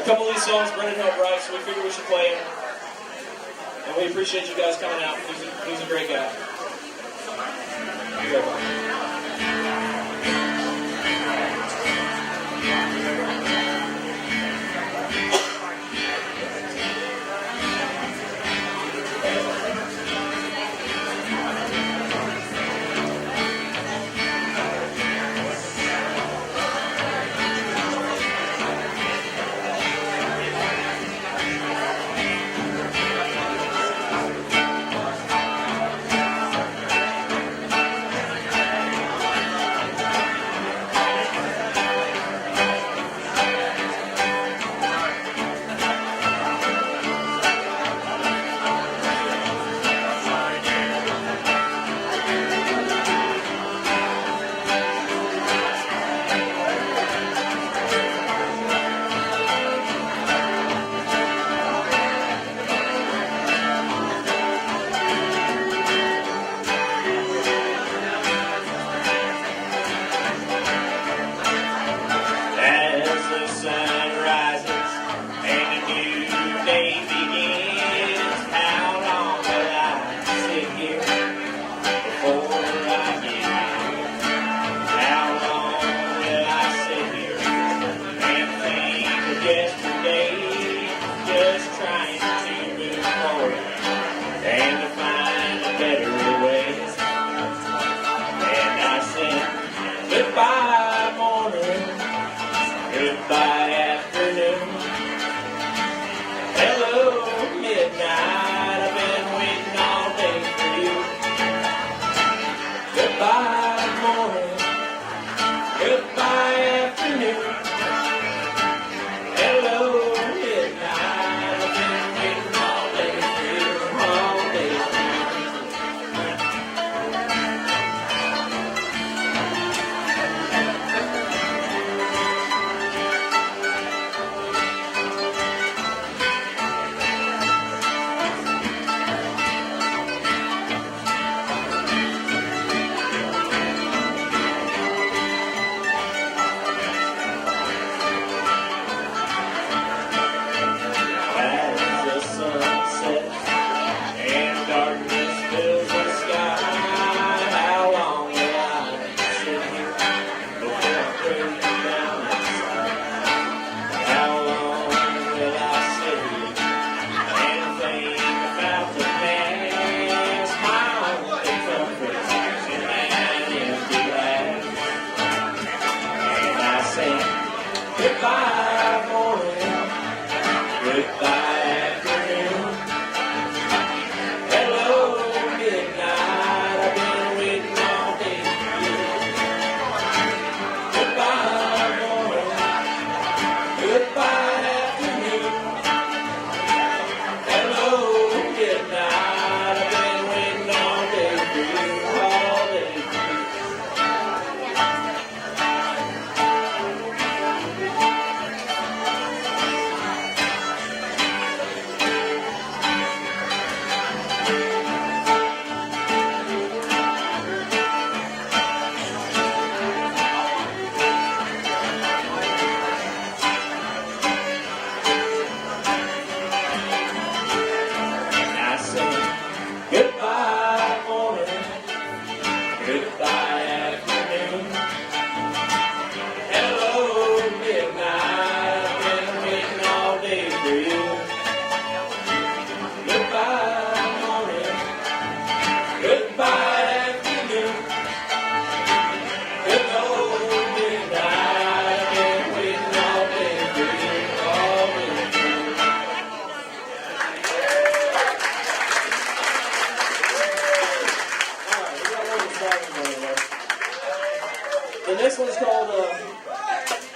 couple of these songs Brendan helped write, so we figured we should play them. And we appreciate you guys coming out. He's a great guy.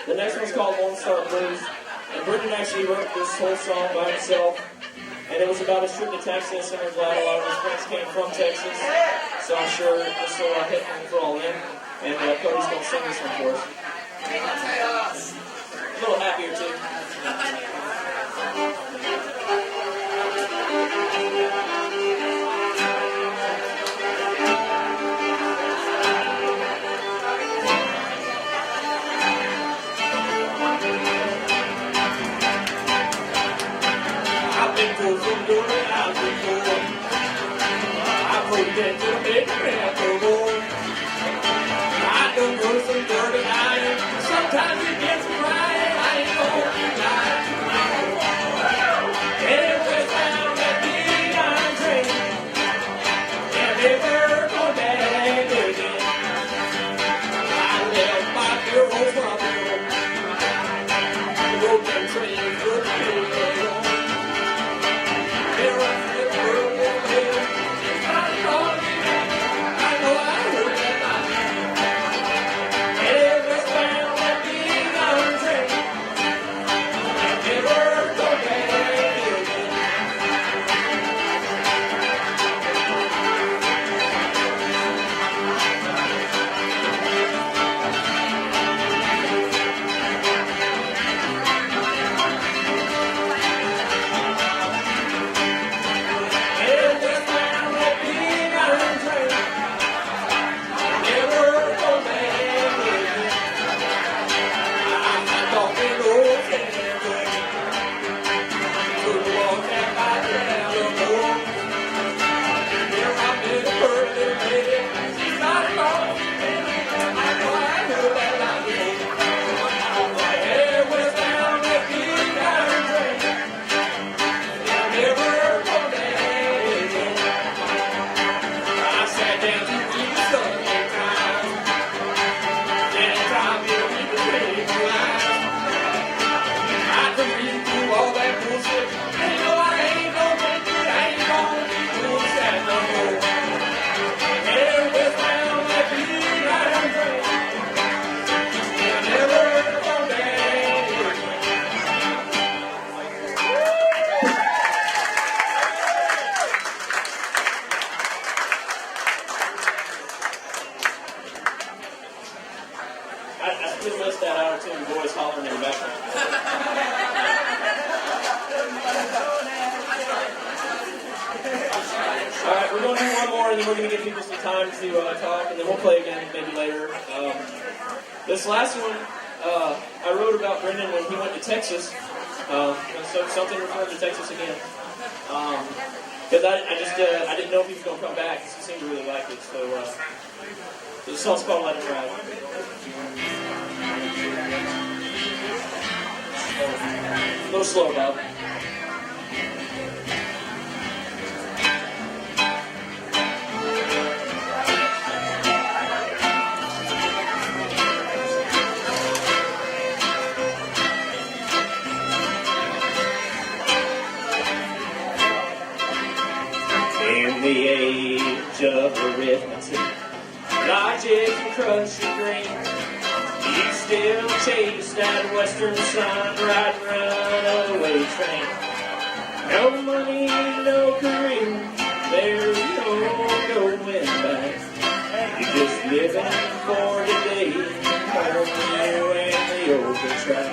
The next one's called Lone Star Blues. And Brendan actually wrote this whole song by himself. And it was about his trip to Texas, and we're glad a lot of his friends came from Texas. So I'm sure this will hit home for all them. And Cody's going to sing this one for us. A little happier too. missed that auto-tune voice hollering in the background. All right, we're going to do one more, and then we're going to give people some time to talk, and then we'll play again maybe later. This last one, I wrote about Brendan when he went to Texas. So something referring to Texas again. Because I didn't know if he was going to come back, because he seemed to really like it. So the song's called Let Him Ride. A little slow, Bob. In the age of arithmetic, logic and crunchy greens, you still chase that western sun, riding runaway train. No money, no career, there's no going back. You're just living for today, home you and the open track.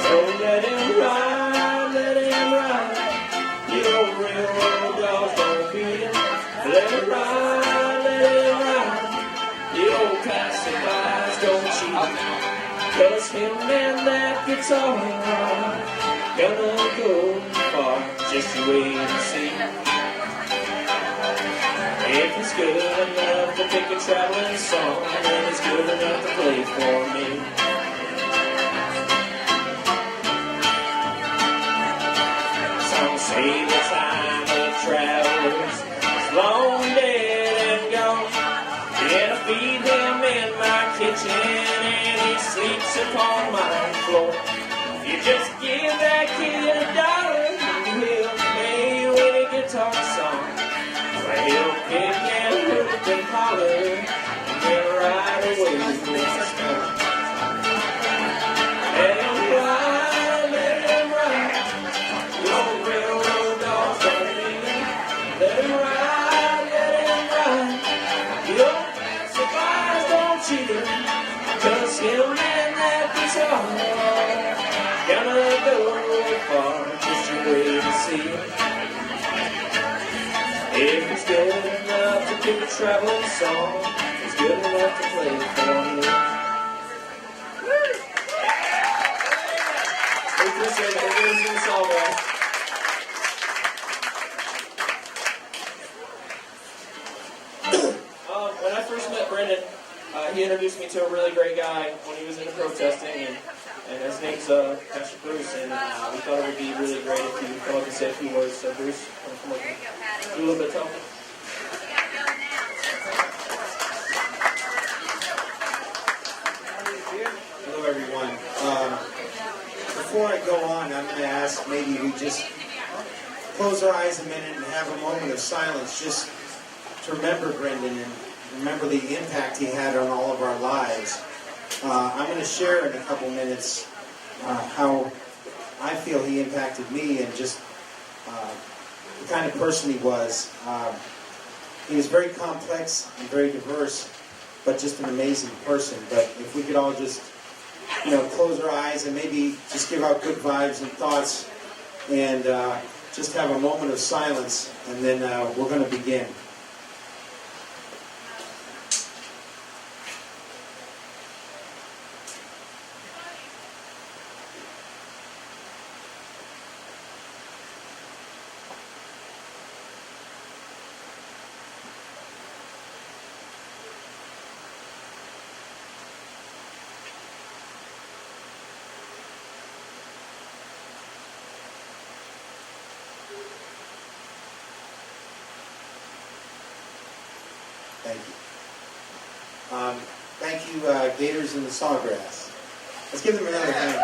So let him ride, let him ride. You old railroad dogs don't beat him. Let him ride, let him ride. You old passerbys don't cheat him. 'Cause him and that guitar gonna go far, just you wait and see. If it's good enough to pick a traveling song, then it's good enough to play for me. Say the time of travelers is long dead and gone. Yeah, I feed him in my kitchen and he sleeps upon my floor. You just give that kid $1 and he'll play you any guitar song. Well, he'll kick and hoop and holler and then ride away with the storm. Let him ride, let him ride. Old railroad dogs don't beat him. Let him ride, let him ride. The old passerbys don't cheat him. 'Cause him and that guitar gonna go far, just you wait and see. If it's good enough to pick a traveling song, it's good enough to play for me. We appreciate it. We're going to this all right. When I first met Brendan, he introduced me to a really great guy when he was into protesting, and his name's Pastor Bruce, and we thought it would be really great if you come up and say a few words. So Bruce, come up and do a little bit of talking. Hello, everyone. Before I go on, I'm going to ask maybe we just close our eyes a minute and have a moment of silence just to remember Brendan and remember the impact he had on all of our lives. I'm going to share in a couple minutes how I feel he impacted me and just the kind of person he was. He was very complex and very diverse, but just an amazing person. But if we could all just, close our eyes and maybe just give out good vibes and thoughts and just have a moment of silence, and then we're going to begin. Thank you. Thank you, Gators in the Sawgrass. Let's give them another hand.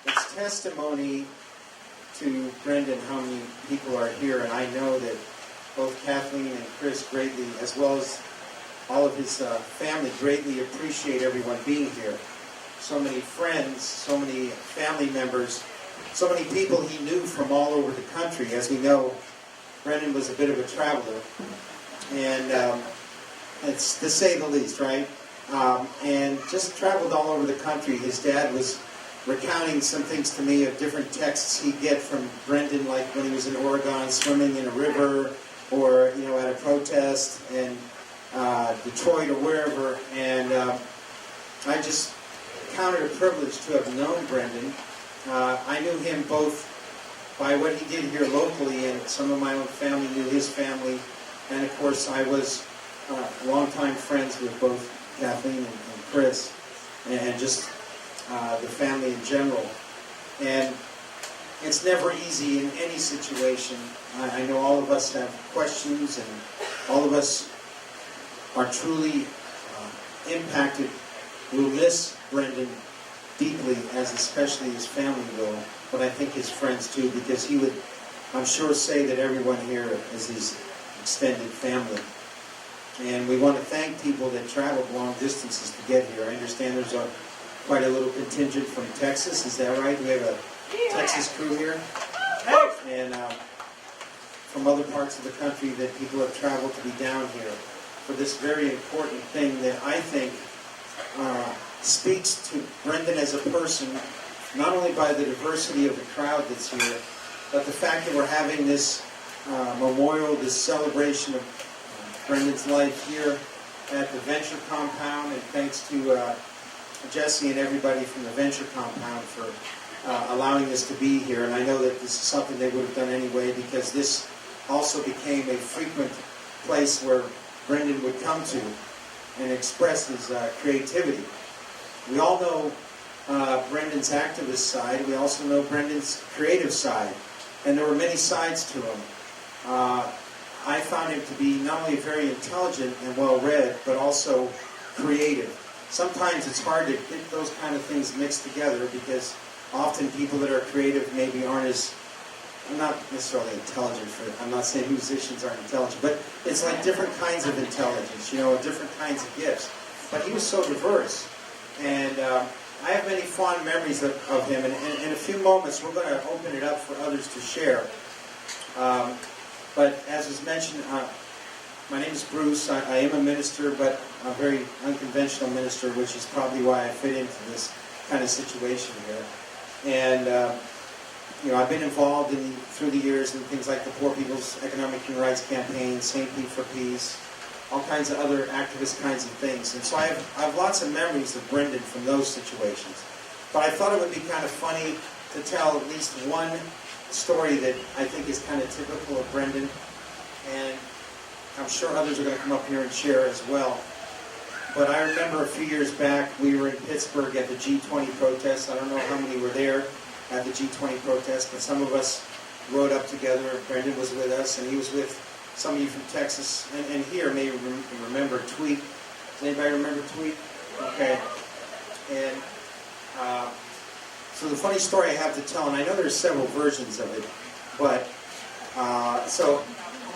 It's testimony to Brendan how many people are here, and I know that both Kathleen and Chris greatly, as well as all of his family, greatly appreciate everyone being here. So many friends, so many family members, so many people he knew from all over the country. As we know, Brendan was a bit of a traveler, and it's to say the least, right? And just traveled all over the country. His dad was recounting some things to me of different texts he'd get from Brendan, like when he was in Oregon swimming in a river, or at a protest in Detroit or wherever. And I just counted a privilege to have known Brendan. I knew him both by what he did here locally, and some of my own family knew his family. And of course, I was longtime friends with both Kathleen and Chris, and just the family in general. And it's never easy in any situation. I know all of us have questions, and all of us are truly impacted. We'll miss Brendan deeply, as especially his family will, but I think his friends too, because he would, I'm sure, say that everyone here is his extended family. And we want to thank people that traveled long distances to get here. I understand there's quite a little contingent from Texas. Is that right? We have a Texas crew here. And from other parts of the country that people have traveled to be down here for this very important thing that I think speaks to Brendan as a person, not only by the diversity of the crowd that's here, but the fact that we're having this memorial, this celebration of Brendan's life here at the Venture Compound, and thanks to Jesse and everybody from the Venture Compound for allowing this to be here. And I know that this is something they would have done anyway, because this also became a frequent place where Brendan would come to and express his creativity. We all know Brendan's activist side. We also know Brendan's creative side. And there were many sides to him. I found him to be not only very intelligent and well-read, but also creative. Sometimes it's hard to get those kind of things mixed together, because often people that are creative maybe aren't as, not necessarily intelligent. I'm not saying musicians aren't intelligent, but it's like different kinds of intelligence, different kinds of gifts. But he was so diverse. And I have many fond memories of him. And in a few moments, we're going to open it up for others to share. But as was mentioned, my name is Bruce. I am a minister, but a very unconventional minister, which is probably why I fit into this kind of situation here. And I've been involved through the years in things like the Poor People's Economic Human Rights Campaign, St. Pete for Peace, all kinds of other activist kinds of things. And so I have lots of memories of Brendan from those situations. But I thought it would be kind of funny to tell at least one story that I think is kind of typical of Brendan, and I'm sure others are going to come up here and share as well. But I remember a few years back, we were in Pittsburgh at the G20 protest. I don't know how many were there at the G20 protest, but some of us rode up together. Brendan was with us, and he was with some of you from Texas, and here may remember Tweet. Does anybody remember Tweet? Okay. And so the funny story I have to tell, and I know there's several versions of it, but so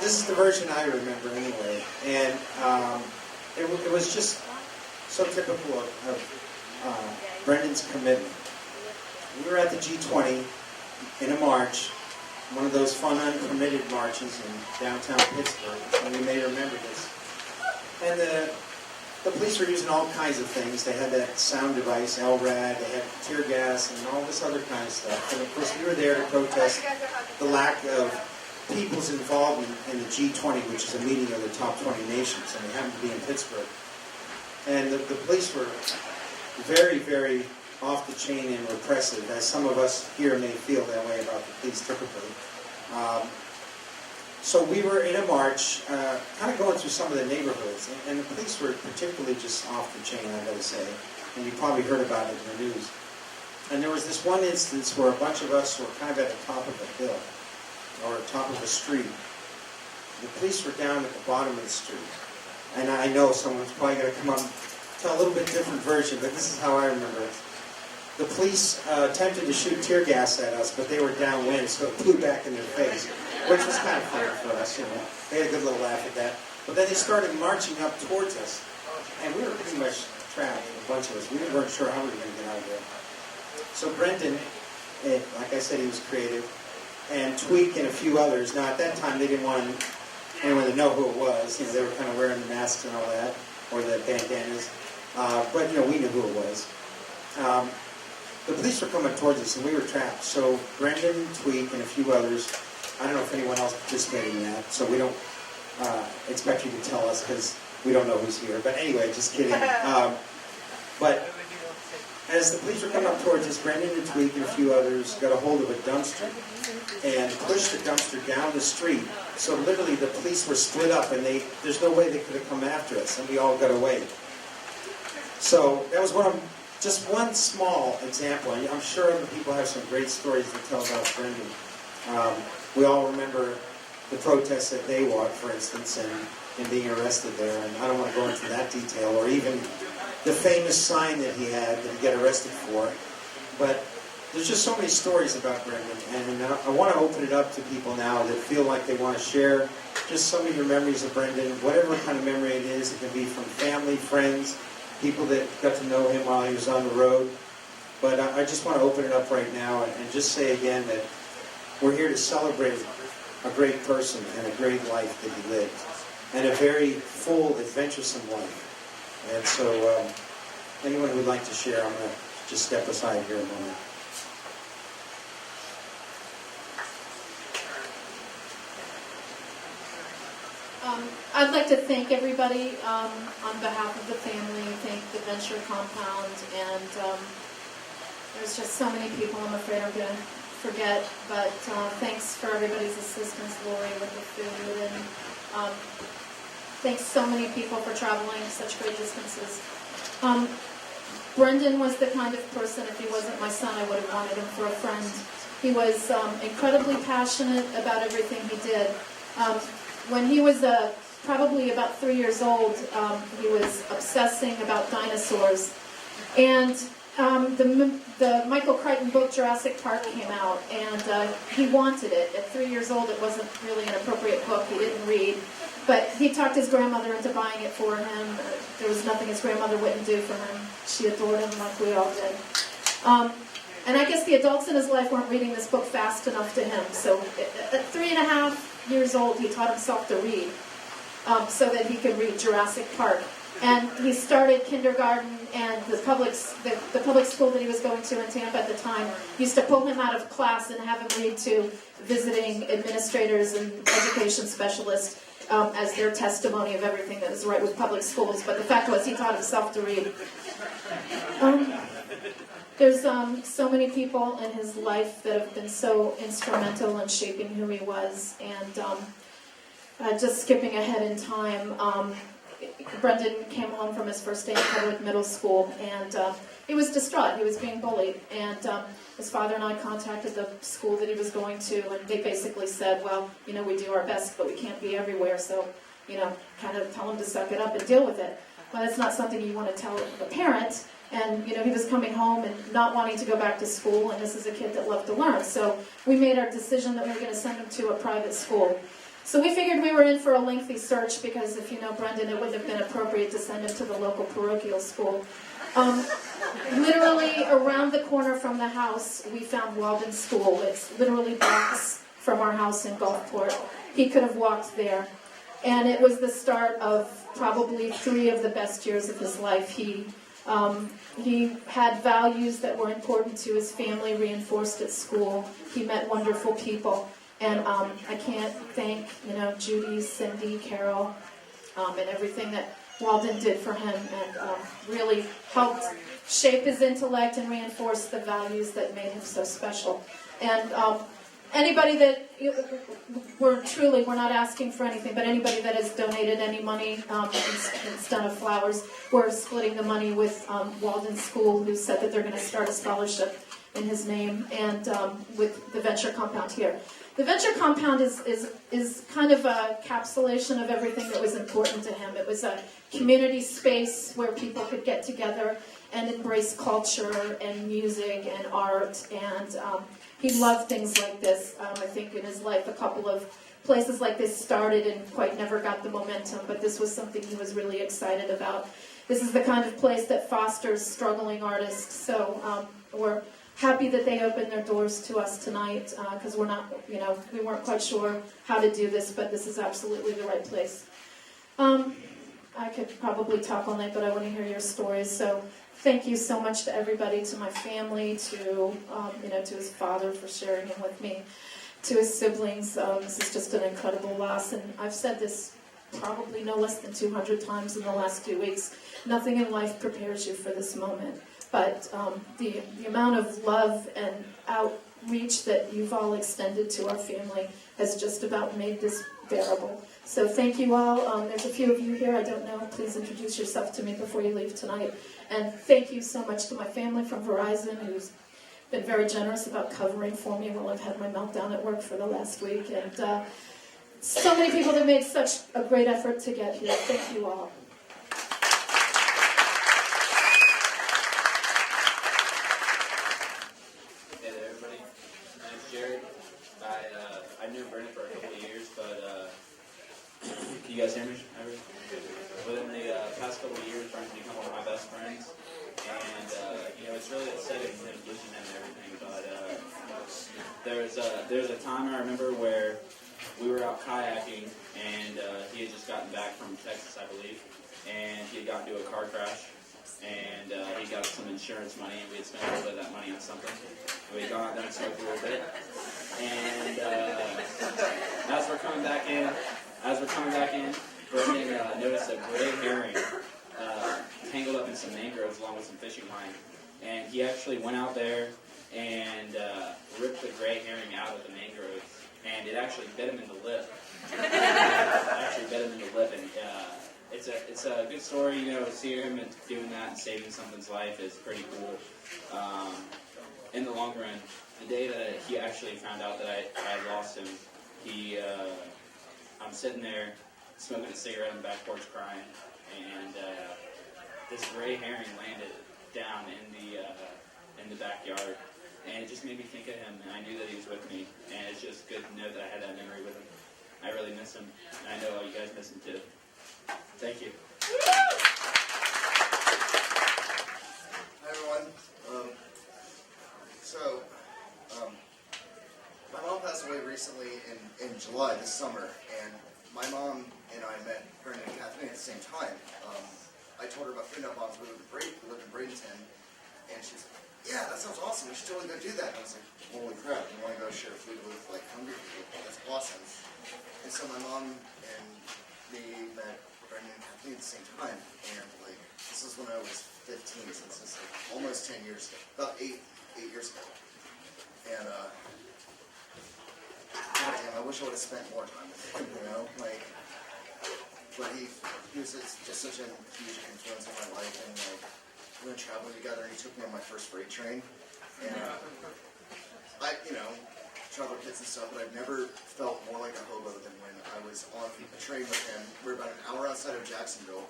this is the version I remember anyway, and it was just so typical of Brendan's commitment. We were at the G20 in a march, one of those fun uncommitted marches in downtown Pittsburgh, and you may remember this. And the police were using all kinds of things. They had that sound device, LRAD, they had tear gas, and all this other kind of stuff. And of course, we were there to protest the lack of people's involvement in the G20, which is a meeting of the top 20 nations, and it happened to be in Pittsburgh. And the police were very, very off the chain and repressive, as some of us here may feel that way about the police typically. So we were in a march, kind of going through some of the neighborhoods, and the police were particularly just off the chain, I gotta say, and you probably heard about it in the news. And there was this one instance where a bunch of us were kind of at the top of a hill, or top of a street. The police were down at the bottom of the street. And I know someone's probably going to come up and tell a little bit different version, but this is how I remember it. The police attempted to shoot tear gas at us, but they were downwind, so it flew back in their face, which was kind of funny for us, They had a good little laugh at that. But then they started marching up towards us, and we were pretty much trapped, a bunch of us. We weren't sure how we were going to get out of there. So Brendan, like I said, he was creative. and Tweak and a few others. Now, at that time, they didn't want anyone to know who it was. You know, they were kind of wearing the masks and all that, or the bandanas. But, you know, we knew who it was. The police were coming towards us, and we were trapped. So Brendan, Tweak, and a few others, I don't know if anyone else participated in that, so we don't expect you to tell us, because we don't know who's here. But anyway, just kidding. But as the police were coming up towards us, Brendan and Tweak and a few others got a hold of a dumpster and pushed the dumpster down the street. So literally the police were split up, and there's no way they could have come after us, and we all got away. So that was just one small example, and I'm sure other people have some great stories to tell about Brendan. We all remember the protests that they walked, for instance, and being arrested there, and I don't want to go into that detail, or even the famous sign that he had that he got arrested for. But there's just so many stories about Brendan, and I want to open it up to people now that feel like they want to share just some of your memories of Brendan, whatever kind of memory it is. It can be from family, friends, people that got to know him while he was on the road. But I just want to open it up right now and just say again that we're here to celebrate a great person and a great life that he lived, and a very full, adventuresome life. And so anyone who would like to share, I'm going to just step aside here a moment. I'd like to thank everybody on behalf of the family, thank the Venture Compound, and there's just so many people I'm afraid I'm going to forget, but thanks for everybody's assistance, Lori, with the food, and thanks so many people for traveling such great distances. Brendan was the kind of person, if he wasn't my son, I would have wanted him for a friend. He was incredibly passionate about everything he did. When he was probably about 3 years old, he was obsessing about dinosaurs. And the Michael Crichton book, Jurassic Park, came out, and he wanted it. At 3 years old, it wasn't really an appropriate book. He didn't read. But he talked his grandmother into buying it for him. There was nothing his grandmother wouldn't do for him. She adored him like we all did. And I guess the adults in his life weren't reading this book fast enough to him. So at 3.5 years old, he taught himself to read so that he could read Jurassic Park. And he started kindergarten, and the public school that he was going to in Tampa at the time used to pull him out of class and have him read to visiting administrators and education specialists as their testimony of everything that was right with public schools. But the fact was, he taught himself to read. There's so many people in his life that have been so instrumental in shaping who he was. And just skipping ahead in time, Brendan came home from his first day in public middle school, and he was distraught. He was being bullied, and his father and I contacted the school that he was going to, and they basically said, well, you know, we do our best, but we can't be everywhere, so, you know, kind of tell him to suck it up and deal with it. Well, that's not something you want to tell a parent. And, you know, he was coming home and not wanting to go back to school, and this is a kid that loved to learn. So we made our decision that we were going to send him to a private school. So we figured we were in for a lengthy search, because if you know Brendan, it wouldn't have been appropriate to send him to the local parochial school. Literally around the corner from the house, we found Walden School. It's literally blocks from our house in Gulfport. He could have walked there. And it was the start of probably 3 of the best years of his life. He had values that were important to his family, reinforced at school. He met wonderful people. And I can't thank, you know, Judy, Cindy, Carol, and everything that Walden did for him, and really helped shape his intellect and reinforce the values that made him so special. And anybody that, we're not asking for anything, but anybody that has donated any money instead of flowers, we're splitting the money with Walden School, who said that they're going to start a scholarship in his name, and with the Venture Compound here. The Venture Compound is kind of a capsulation of everything that was important to him. It was a community space where people could get together and embrace culture and music and art, and he loved things like this. I think in his life a couple of places like this started and quite never got the momentum, but this was something he was really excited about. This is the kind of place that fosters struggling artists, so we're happy that they opened their doors to us tonight, because we're not, we weren't quite sure how to do this, but this is absolutely the right place. I could probably talk all night, but I want to hear your stories. So thank you so much to everybody, to my family, to to his father for sharing him with me, to his siblings. This is just an incredible loss, and I've said this probably no less than 200 times in the last few weeks. Nothing in life prepares you for this moment, but the amount of love and outreach that you've all extended to our family has just about made this bearable. So thank you all. There's a few of you here I don't know. Please introduce yourself to me before you leave tonight. And thank you so much to my family from Verizon, who's been very generous about covering for me while I've had my meltdown at work for the last week. And so many people that made such a great effort to get here. Thank you all. Hey there, everybody. My name's Jared. I've known Brendan for a couple of years, but can you guys hear me? Within the past couple of years, Brendan's become one of my best friends, and it's really upsetting him losing him and everything. But there's a time I remember where we were out kayaking, and he had just gotten back from Texas, I believe, and he had gotten into a car crash. And he got some insurance money, and we had spent a little bit of that money on something. We had gone out there and smoked a little bit. And as we're coming back in, Brendan noticed a gray herring tangled up in some mangroves along with some fishing line. And he actually went out there and ripped the gray herring out of the mangroves, and it actually bit him in the lip. And it's a good story, seeing him doing that and saving something's life is pretty cool. In the long run, the day that he actually found out that I had lost him, I'm sitting there smoking a cigarette on the back porch crying, and this gray herring landed down in the backyard, and it just made me think of him, and I knew that he was with me, and it's just good to know that I had that memory with him. I really miss him, and I know all you guys miss him too. Thank you. Hi everyone. My mom passed away recently in July this summer, and my mom and I met Brendan and Kathleen at the same time. I told her about Freedom Moms. We lived in Bradenton, and she was like, "Yeah, that sounds awesome. We should totally go do that." And I was like, "Holy crap! You want to go share food with hungry people? That's awesome." And so my mom and me met Brendan and Kathleen at the same time, and this is when I was 15, so this is almost 10 years ago, about 8 years ago. And goddamn, I wish I would have spent more time with him, but he was just such a huge influence in my life, and we went traveling together, and he took me on my first freight train, and I travel kids and stuff, but I've never felt more like a hobo than when I was on a train with him. We're about an hour outside of Jacksonville,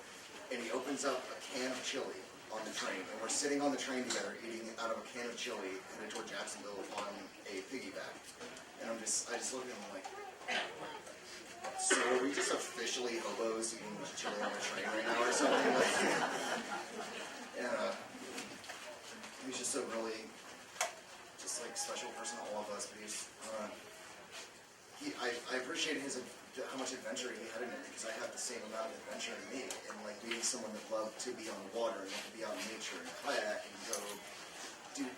and he opens up a can of chili on the train, and we're sitting on the train together eating out of a can of chili headed toward Jacksonville on a piggyback. And I just look at him like, so are we just officially hobos eating chili on the train right now or something? And he's just a really special person to all of us, but I appreciate how much adventure he had in it, because I have the same amount of adventure in me, and being someone that loved to be on the water and to be out in nature and kayak and go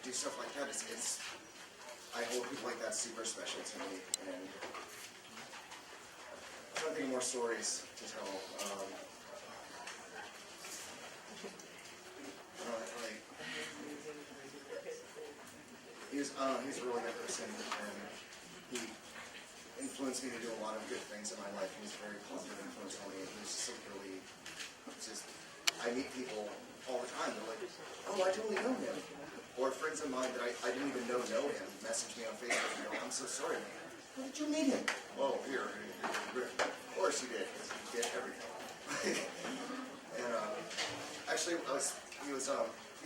do stuff like that. I hold people like that super special to me, and I'm trying to think of more stories to tell. He was a really good person, and he influenced me to do a lot of good things in my life. He was a very positive influence on me. He was I meet people all the time. They're like, "Oh, I totally know him." Or friends of mine that I didn't even know him message me on Facebook and go, "I'm so sorry, man. How did you meet him?" "Oh, here. Of course you did, because you get everything." And actually, he was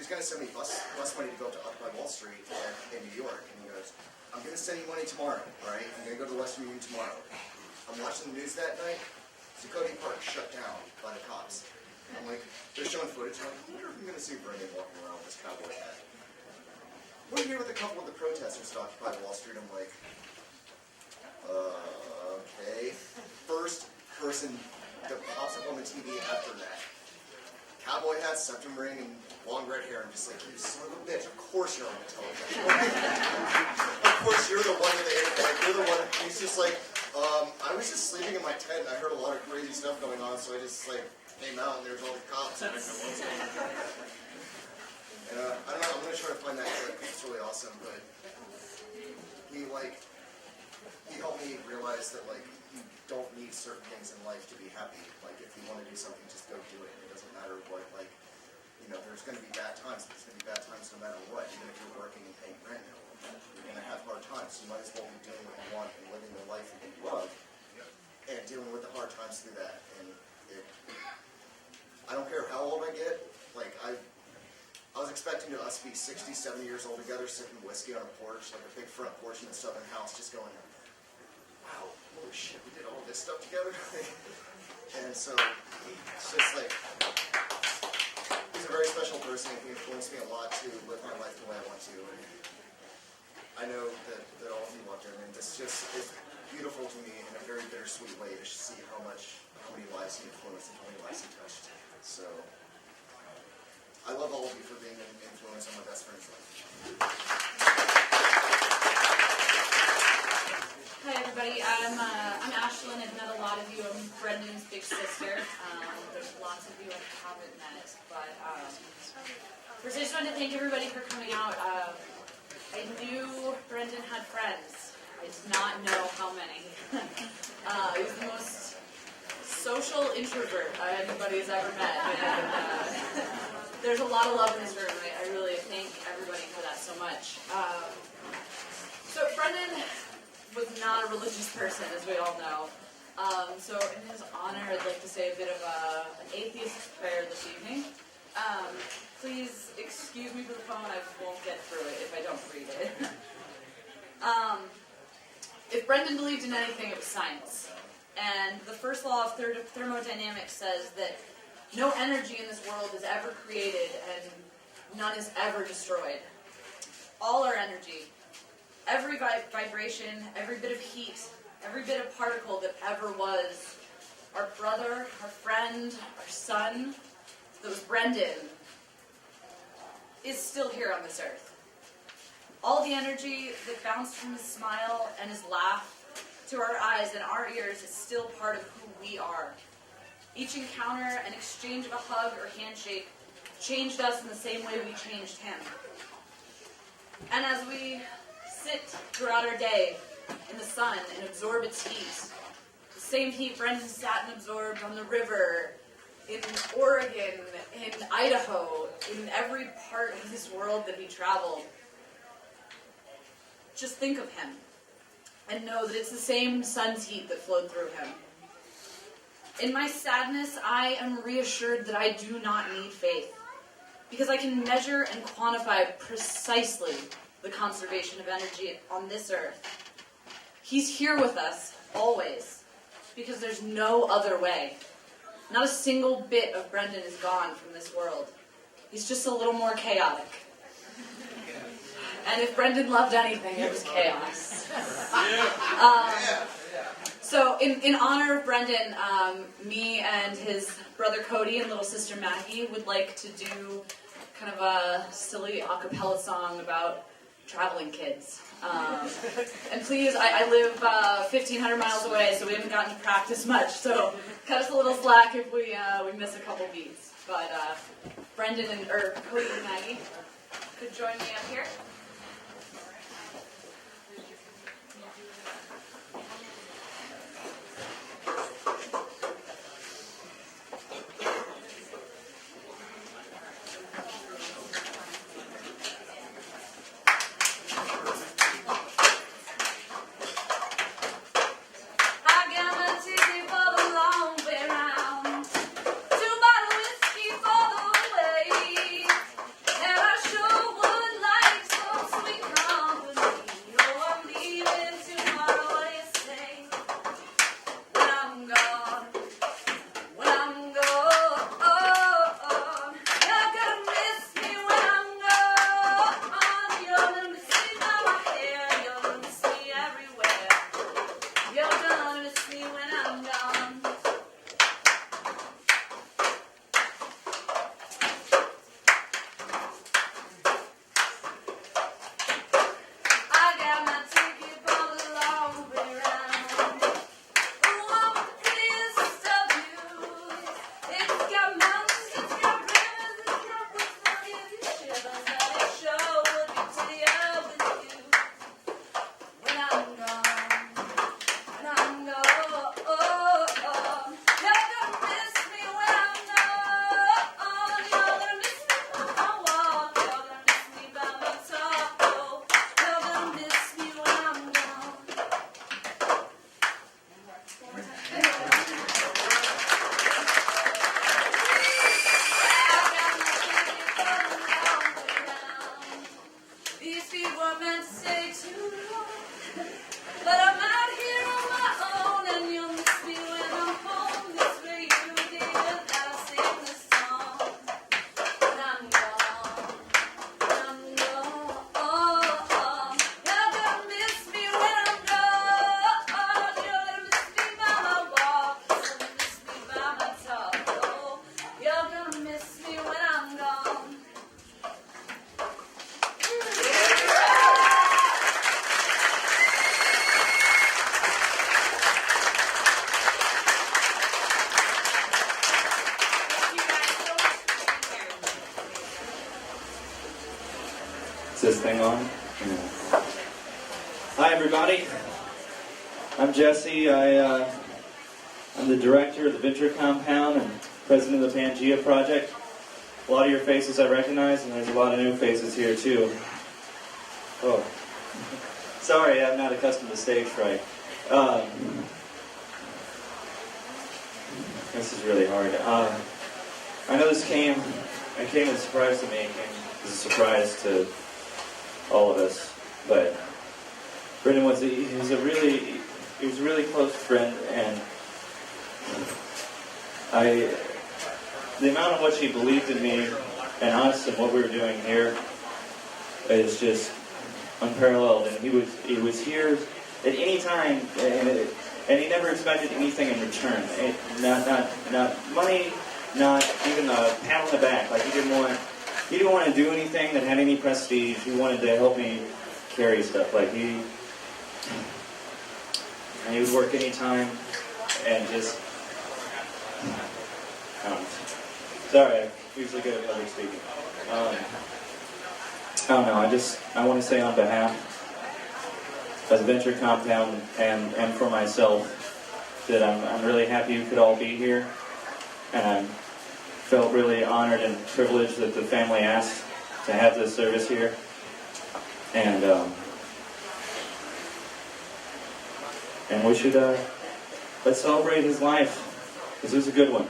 going to send me bus money to go up to Occupy Wall Street in New York, and he goes, "I'm going to send you money tomorrow, right? I'm going to go to the Western Union tomorrow." I'm watching the news that night. Zuccotti Park shut down by the cops. I'm like, they're showing footage. I'm like, I wonder if I'm going to see Brendan walking around with his cowboy hat. we're here with a couple of the protesters to Occupy Wall Street. I'm like, okay. First person that pops up on the TV after that. Cowboy hat, septum ring, and long red hair. I'm just like, you son of a bitch, of course you're on the television. Of course you're the one with the like, you're the one. He's just like, I was just sleeping in my tent and I heard a lot of crazy stuff going on, so I just like came out and there's all the cops. And I don't know what's going on. And I don't know, I'm gonna try to find that clip. It's really awesome, but he helped me realize that like you don't need certain things in life to be happy. Like if you want to do something, just go do it. It doesn't matter what, like, you know, there's going to be bad times. There's going to be bad times no matter what. Even if you're working and paying rent, you're going to have hard times. You might as well be doing what you want and living the life that you love and dealing with the hard times through that. And I don't care how old I get. Like I was expecting us to be 60, 70 years old together, sipping whiskey on a porch, like a big front porch in the southern house, just going, wow, holy shit, we did all this stuff together. And so it's just like, he's a very special person. He influenced me a lot to live my life the way I want to. And I know that all of you loved him, and this just is beautiful to me in a very bittersweet way to see how many lives he influenced and how many lives he touched. So I love all of you for being an influence on my best friend's life. Hi everybody, I'm Ashlyn. I've met a lot of you. I'm Brendan's big sister. There's lots of you I haven't met, but first I just wanted to thank everybody for coming out. I knew Brendan had friends. I did not know how many. He was the most social introvert anybody's ever met. And, there's a lot of love in this room. I really thank everybody for that so much. So Brendan was not a religious person, as we all know. So in his honor, I'd like to say a bit of an atheist prayer this evening. Please excuse me for the phone, I won't get through it if I don't read it. If Brendan believed in anything, it was science. And the first law of thermodynamics says that no energy in this world is ever created and none is ever destroyed. All our energy, every vibration, every bit of heat, every bit of particle that ever was, our brother, our friend, our son, that was Brendan, is still here on this earth. All the energy that bounced from his smile and his laugh to our eyes and our ears is still part of who we are. Each encounter and exchange of a hug or handshake changed us in the same way we changed him. And as we sit throughout our day in the sun and absorb its heat, the same heat Brendan sat and absorbed on the river, in Oregon, in Idaho, in every part of this world that he traveled, just think of him and know that it's the same sun's heat that flowed through him. In my sadness, I am reassured that I do not need faith, because I can measure and quantify precisely the conservation of energy on this earth. He's here with us, always, because there's no other way. Not a single bit of Brendan is gone from this world. He's just a little more chaotic. And if Brendan loved anything, it was chaos. So in honor of Brendan, me and his brother Cody and little sister Maggie would like to do kind of a silly a cappella song about traveling kids. And please, I live 1,500 miles away, so we haven't gotten to practice much, so cut us a little slack if we miss a couple beats. But Brendan or Cody and Maggie could join me up here. Whiskey for the way, and I sure would like some thing on? Hi, everybody. I'm Jesse. I'm the director of the Venture Compound and president of the Pangea Project. A lot of your faces I recognize, and there's a lot of new faces here, too. Oh. Sorry, I'm not accustomed to stage fright. This is really hard. I know this came as a surprise to me. It came as a surprise to all of us. But Brendan was a really close friend, and the amount of what he believed in me and us and what we were doing here is just unparalleled. And he was here at any time, and he never expected anything in return. Not money, not even a pat on the back. Like he didn't want to do anything that had any prestige. He wanted to help me carry stuff. Like he would work anytime and just. Sorry, I'm usually good at public speaking. I don't know. I want to say on behalf of the Venture Compound and for myself that I'm really happy you could all be here, and I felt really honored and privileged that the family asked to have this service here, and we should let's celebrate his life. This is a good one.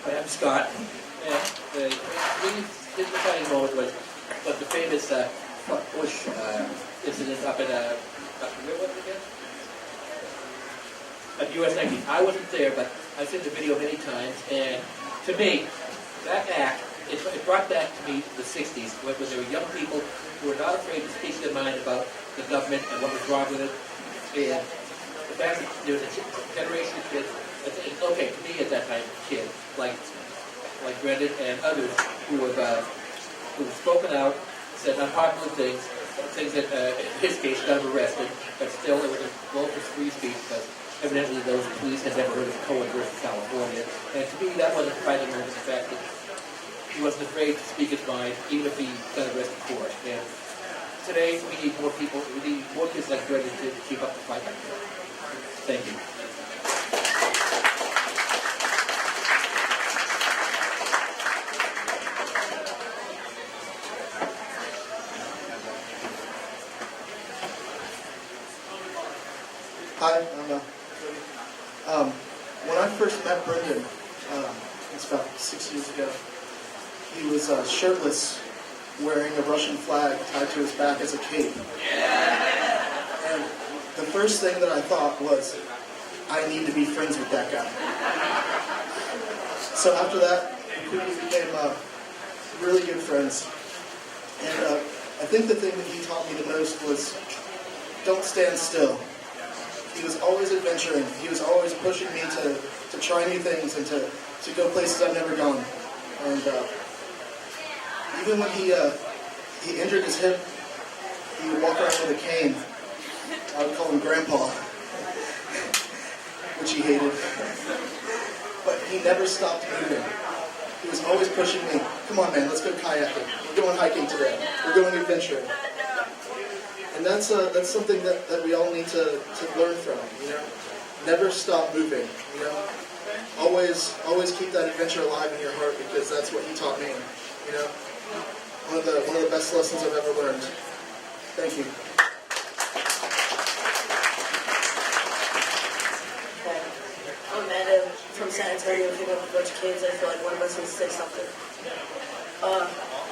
Hi, I'm Scott, and the really defining moment was the famous Bush incident up in where was it again? At US 19. I wasn't there, but I've seen the video many times, and to me, that act, it brought back to me the 60s, when there were young people who were not afraid to speak their mind about the government and what was wrong with it, and the fact that there was a generation of kids, okay, to me at that time, kids, like Brendan and others who have spoken out, said unpopular things that in his case got him arrested, but still it was a vote for free speech because evidently those police had never heard of Cohen versus California. And to me that was a defining moment, the fact that he wasn't afraid to speak his mind, even if he got arrested for it. And today we need more people, we need more kids like Brendan to keep up the fight. Thank you. Hi, when I first met Brendan, it's about 6 years ago, he was shirtless, wearing a Russian flag tied to his back as a cape. And the first thing that I thought was, I need to be friends with that guy. So after that, we quickly became really good friends. And I think the thing that he taught me the most was, don't stand still. He was always adventuring. He was always pushing me to try new things and to go places I've never gone. And even when he injured his hip, he would walk around with a cane. I would call him Grandpa, which he hated. But he never stopped moving. He was always pushing me. Come on, man, let's go kayaking. We're going hiking today. We're going adventuring. And that's something that we all need to learn from, you know. Never stop moving, you know. Always keep that adventure alive in your heart, because that's what he taught me, you know. One of the best lessons I've ever learned. Thank you. I'm Adam from San Antonio, picking up a bunch of kids. I feel like one of us needs to say something.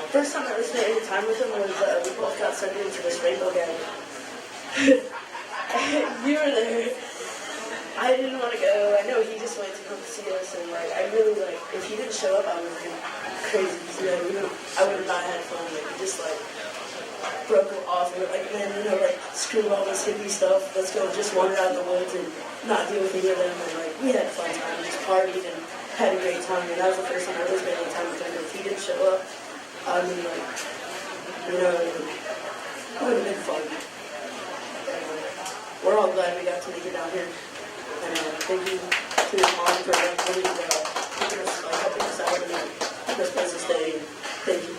First time I ever spent any time with him was we both got sucked into this rainbow gang. You were there. I didn't want to go. I know he just went to come see us, and like I really like if he didn't show up, I would have been crazy. I would have not had fun. Like we just like broke it off. We were like, man, you know, like screw all this hippie stuff. Let's go just wander out in the woods and not deal with any of them. And like we had a fun time. We just partied and had a great time. And that was the first time I really spent any time with him. If he didn't show up, I mean, like, you know, It would have been fun. We're all glad we got to make it down here. And thank you to his mom for really keeping us, helping us out and keeping us place to stay. Thank you.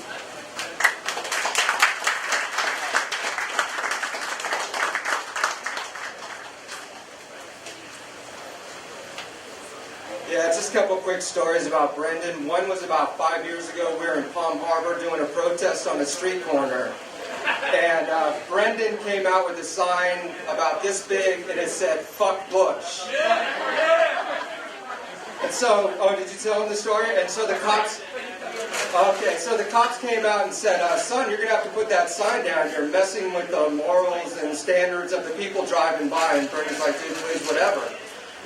Yeah, just a couple quick stories about Brendan. One was about 5 years ago. We were in Palm Harbor doing a protest on a street corner. And Brendan came out with a sign about this big, and it said, "Fuck Bush." And so, oh, did you tell him the story? And so the cops, okay, so the cops came out and said, "Son, you're going to have to put that sign down. You're messing with the morals and standards of the people driving by." And Brendan's like, "Dude, please, whatever."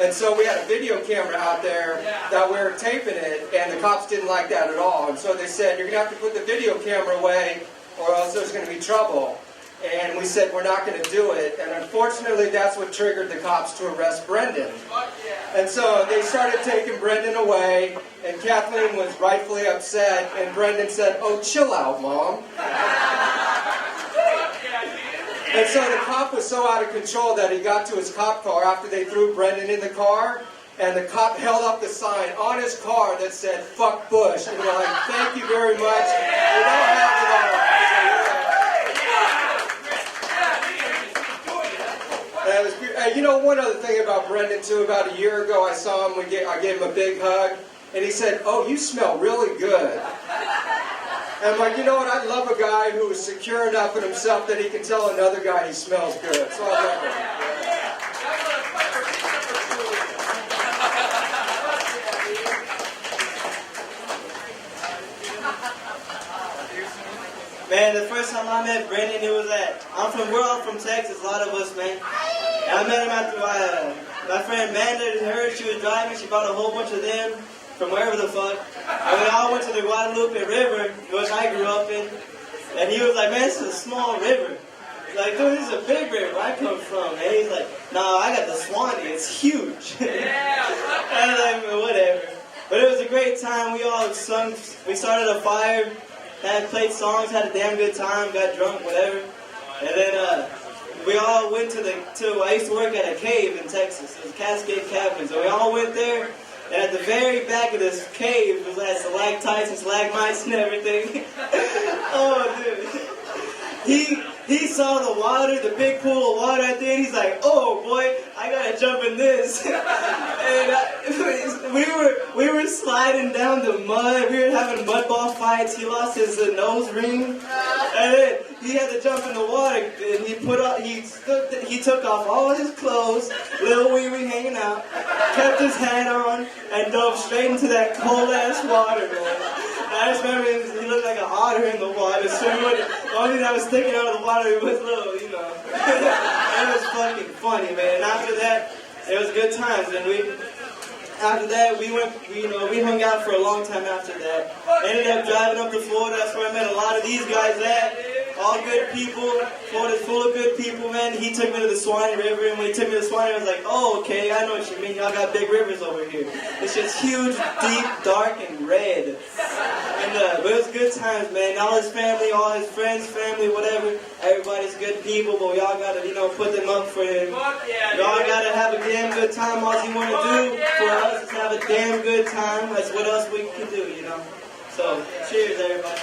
And so we had a video camera out there that we were taping it, and the cops didn't like that at all. And so they said, "You're going to have to put the video camera away, or else there's going to be trouble." And we said, "We're not going to do it." And unfortunately, that's what triggered the cops to arrest Brendan. And so they started taking Brendan away, and Kathleen was rightfully upset, and Brendan said, "Oh, chill out, Mom." And so the cop was so out of control that he got to his cop car after they threw Brendan in the car, and the cop held up the sign on his car that said, "Fuck Bush." And we're like, "Thank you very much. We don't have it all." You know, one other thing about Brendan, too, about a year ago I saw him, I gave him a big hug, and he said, "Oh, you smell really good." And I'm like, you know what, I love a guy who is secure enough in himself that he can tell another guy he smells good. So I love him. Man, the first time I met Brendan, it was we're all from Texas, a lot of us, man. And I met him after my friend Amanda, she was driving, she brought a whole bunch of them from wherever the fuck. And we all went to the Guadalupe River, which I grew up in. And he was like, "Man, this is a small river." He's like, "Dude, this is a big river where I come from." And he's like, "No, I got the Swanee, it's huge." And I was like, "Well, whatever." But it was a great time. We all sung, we started a fire, played songs, had a damn good time, got drunk, whatever. And then we all went to I used to work at a cave in Texas. It was Cascade Cabin. So we all went there, and at the very back of this cave was like stalactites and stalagmites and everything. Oh, dude. He saw the water, the big pool of water at the end. He's like, "Oh boy, I gotta jump in this." And we were sliding down the mud. We were having mud ball fights. He lost his nose ring, and then he had to jump in the water. And he took off all his clothes, little wee wee hanging out, kept his hat on, and dove straight into that cold ass water, man. I just remember he looked like an otter in the water. So the only thing that was sticking out of the water was little, you know. It was fucking funny, man. And after that, it was good times. And after that, we hung out for a long time after that. Ended up driving up to Florida. That's where I met a lot of these guys at. All good people. Florida's full of good people, man. He took me to the Swanee River, and when he took me to the Swanee, I was like, "Oh, okay, I know what you mean. Y'all got big rivers over here. It's just huge, deep, dark, and red." But it was good times, man. All his family, all his friends, family, whatever. Everybody's good people, but we all gotta, put them up for him. Y'all gotta have a damn good time. All you wanna do for us is have a damn good time. That's what else we can do, So, cheers, everybody.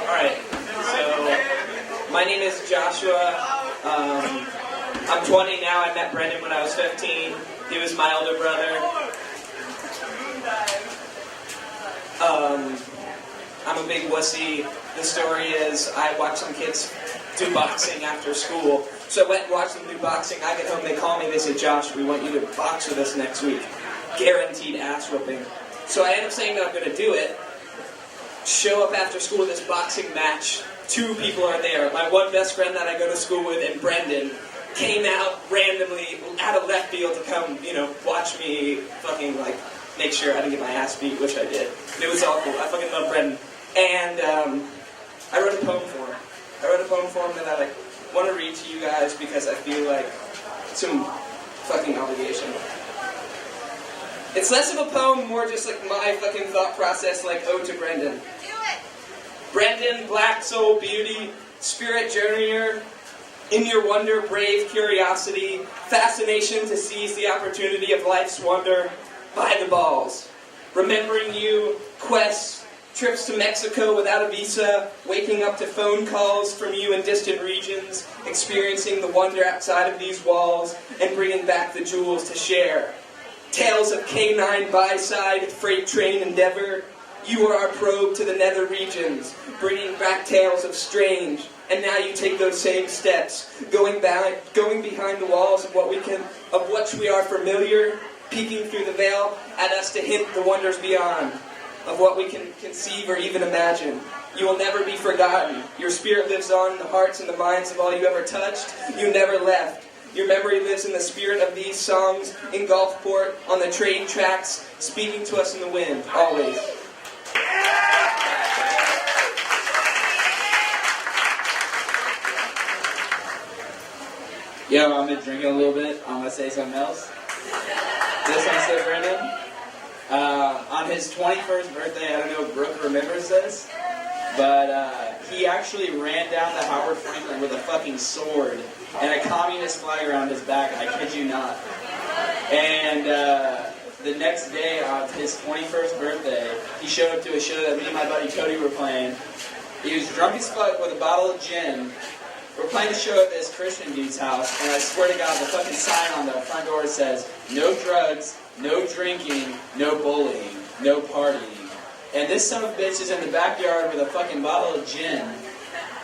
Alright, so my name is Joshua. I'm 20 now. I met Brendan when I was 15. He was my older brother. I'm a big wussy. The story is I watched some kids do boxing after school. So I went and watched them do boxing. I get home, they call me, they say, "Josh, we want you to box with us next week. Guaranteed ass whooping." So I end up saying that I'm going to do it. Show up after school to this boxing match. 2 people are there. My one best friend that I go to school with and Brendan came out randomly out of left field to come, watch me fucking, make sure I didn't get my ass beat, which I did. It was all cool. I fucking love Brendan. And I wrote a poem for him. That I want to read to you guys because I feel like it's some fucking obligation. It's less of a poem, more just like my fucking thought process, like ode to Brendan. Brendan, black soul beauty, spirit journeyer, in your wonder, brave curiosity, fascination to seize the opportunity of life's wonder, by the balls. Remembering you, quests, trips to Mexico without a visa, waking up to phone calls from you in distant regions, experiencing the wonder outside of these walls, and bringing back the jewels to share. Tales of K9 by-side, freight train endeavor. You are our probe to the nether regions, bringing back tales of strange. And now you take those same steps, going behind the walls of which we are familiar, peeking through the veil at us to hint the wonders beyond, of what we can conceive or even imagine. You will never be forgotten. Your spirit lives on in the hearts and the minds of all you ever touched. You never left. Your memory lives in the spirit of these songs in Gulfport, on the train tracks, speaking to us in the wind, always. Yo, I'm been drinking a little bit. I'm gonna say something else. This one's to Brendan. On his 21st birthday, I don't know if Brooke remembers this, but he actually ran down to Howard Franklin with a fucking sword and a communist flag around his back. I kid you not. And the next day of his 21st birthday, he showed up to a show that me and my buddy Cody were playing. He was drunk as fuck with a bottle of gin. We're playing a show at this Christian dude's house, and I swear to God, the fucking sign on the front door says, no drugs, no drinking, no bullying, no partying. And this son of a bitch is in the backyard with a fucking bottle of gin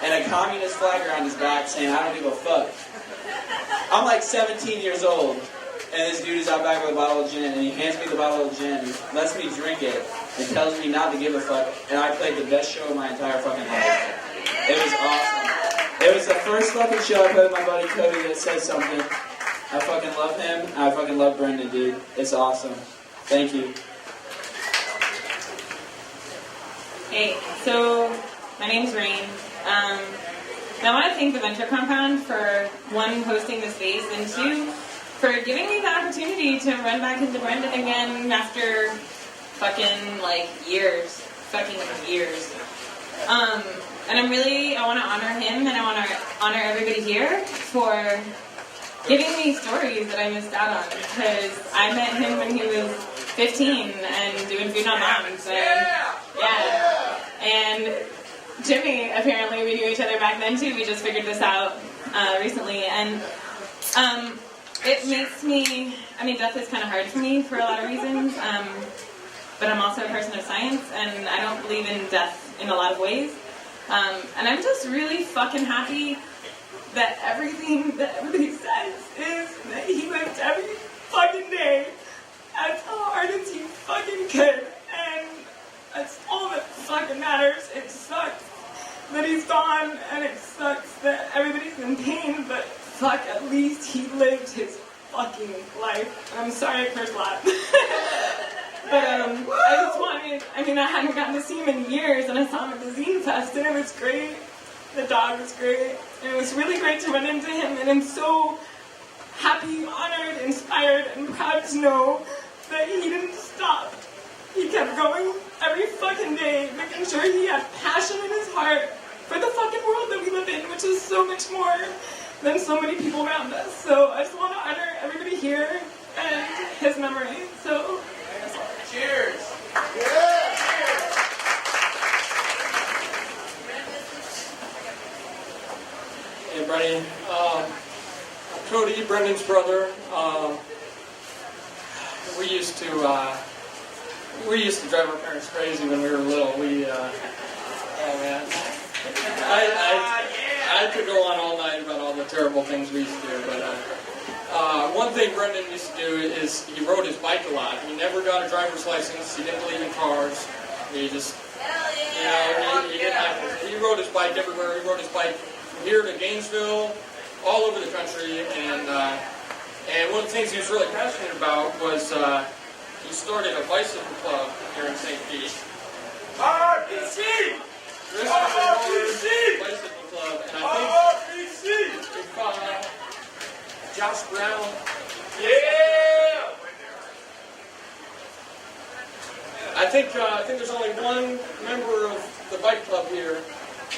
and a communist flag around his back saying, I don't give a fuck. I'm like 17 years old, and this dude is out back with a bottle of gin, and he hands me the bottle of gin, lets me drink it, and tells me not to give a fuck, and I played the best show of my entire fucking life. It was awesome. It was the first fucking show I played with my buddy Cody that said something. I fucking love him. I fucking love Brendan, dude. It's awesome. Thank you. Hey, so my name's Rain. And I want to thank the Venture Compound for, one, hosting the space, and two, for giving me the opportunity to run back into Brendan again after fucking, years. Fucking years. And I want to honor him, and I want to honor everybody here for giving me stories that I missed out on, because I met him when he was 15 and doing Food Not Moms, and and Jimmy, apparently we knew each other back then too. We just figured this out recently, and it makes me, death is kind of hard for me for a lot of reasons, but I'm also a person of science, and I don't believe in death in a lot of ways. And I'm just really fucking happy that everything that everybody says is that he lived every fucking day as hard as he fucking could. And that's all that fucking matters. It sucks that he's gone, and it sucks that everybody's in pain, but fuck, at least he lived his fucking life. I'm sorry I cursed a lot. But I just wanted, I hadn't gotten to see him in years, and I saw him at the Zine Fest, and it was great. The dog was great, and it was really great to run into him, and I'm so happy, honored, inspired, and proud to know that he didn't stop. He kept going every fucking day, making sure he had passion in his heart for the fucking world that we live in, which is so much more than so many people around us. So I just want to honor everybody here and his memory. So, cheers! Yeah. Hey, Brendan. Cody, Brendan's brother. We used to drive our parents crazy when we were little. Oh man, I could go on all night about all the terrible things we used to do, but. One thing Brendan used to do is he rode his bike a lot. He never got a driver's license. He didn't believe in cars. He just, he rode his bike everywhere. He rode his bike from here to Gainesville, all over the country. And one of the things he was really passionate about was he started a bicycle club here in St. Pete. RBC! RBC! Bicycle club, and I think Josh Brown. Yeah! I think there's only one member of the bike club here,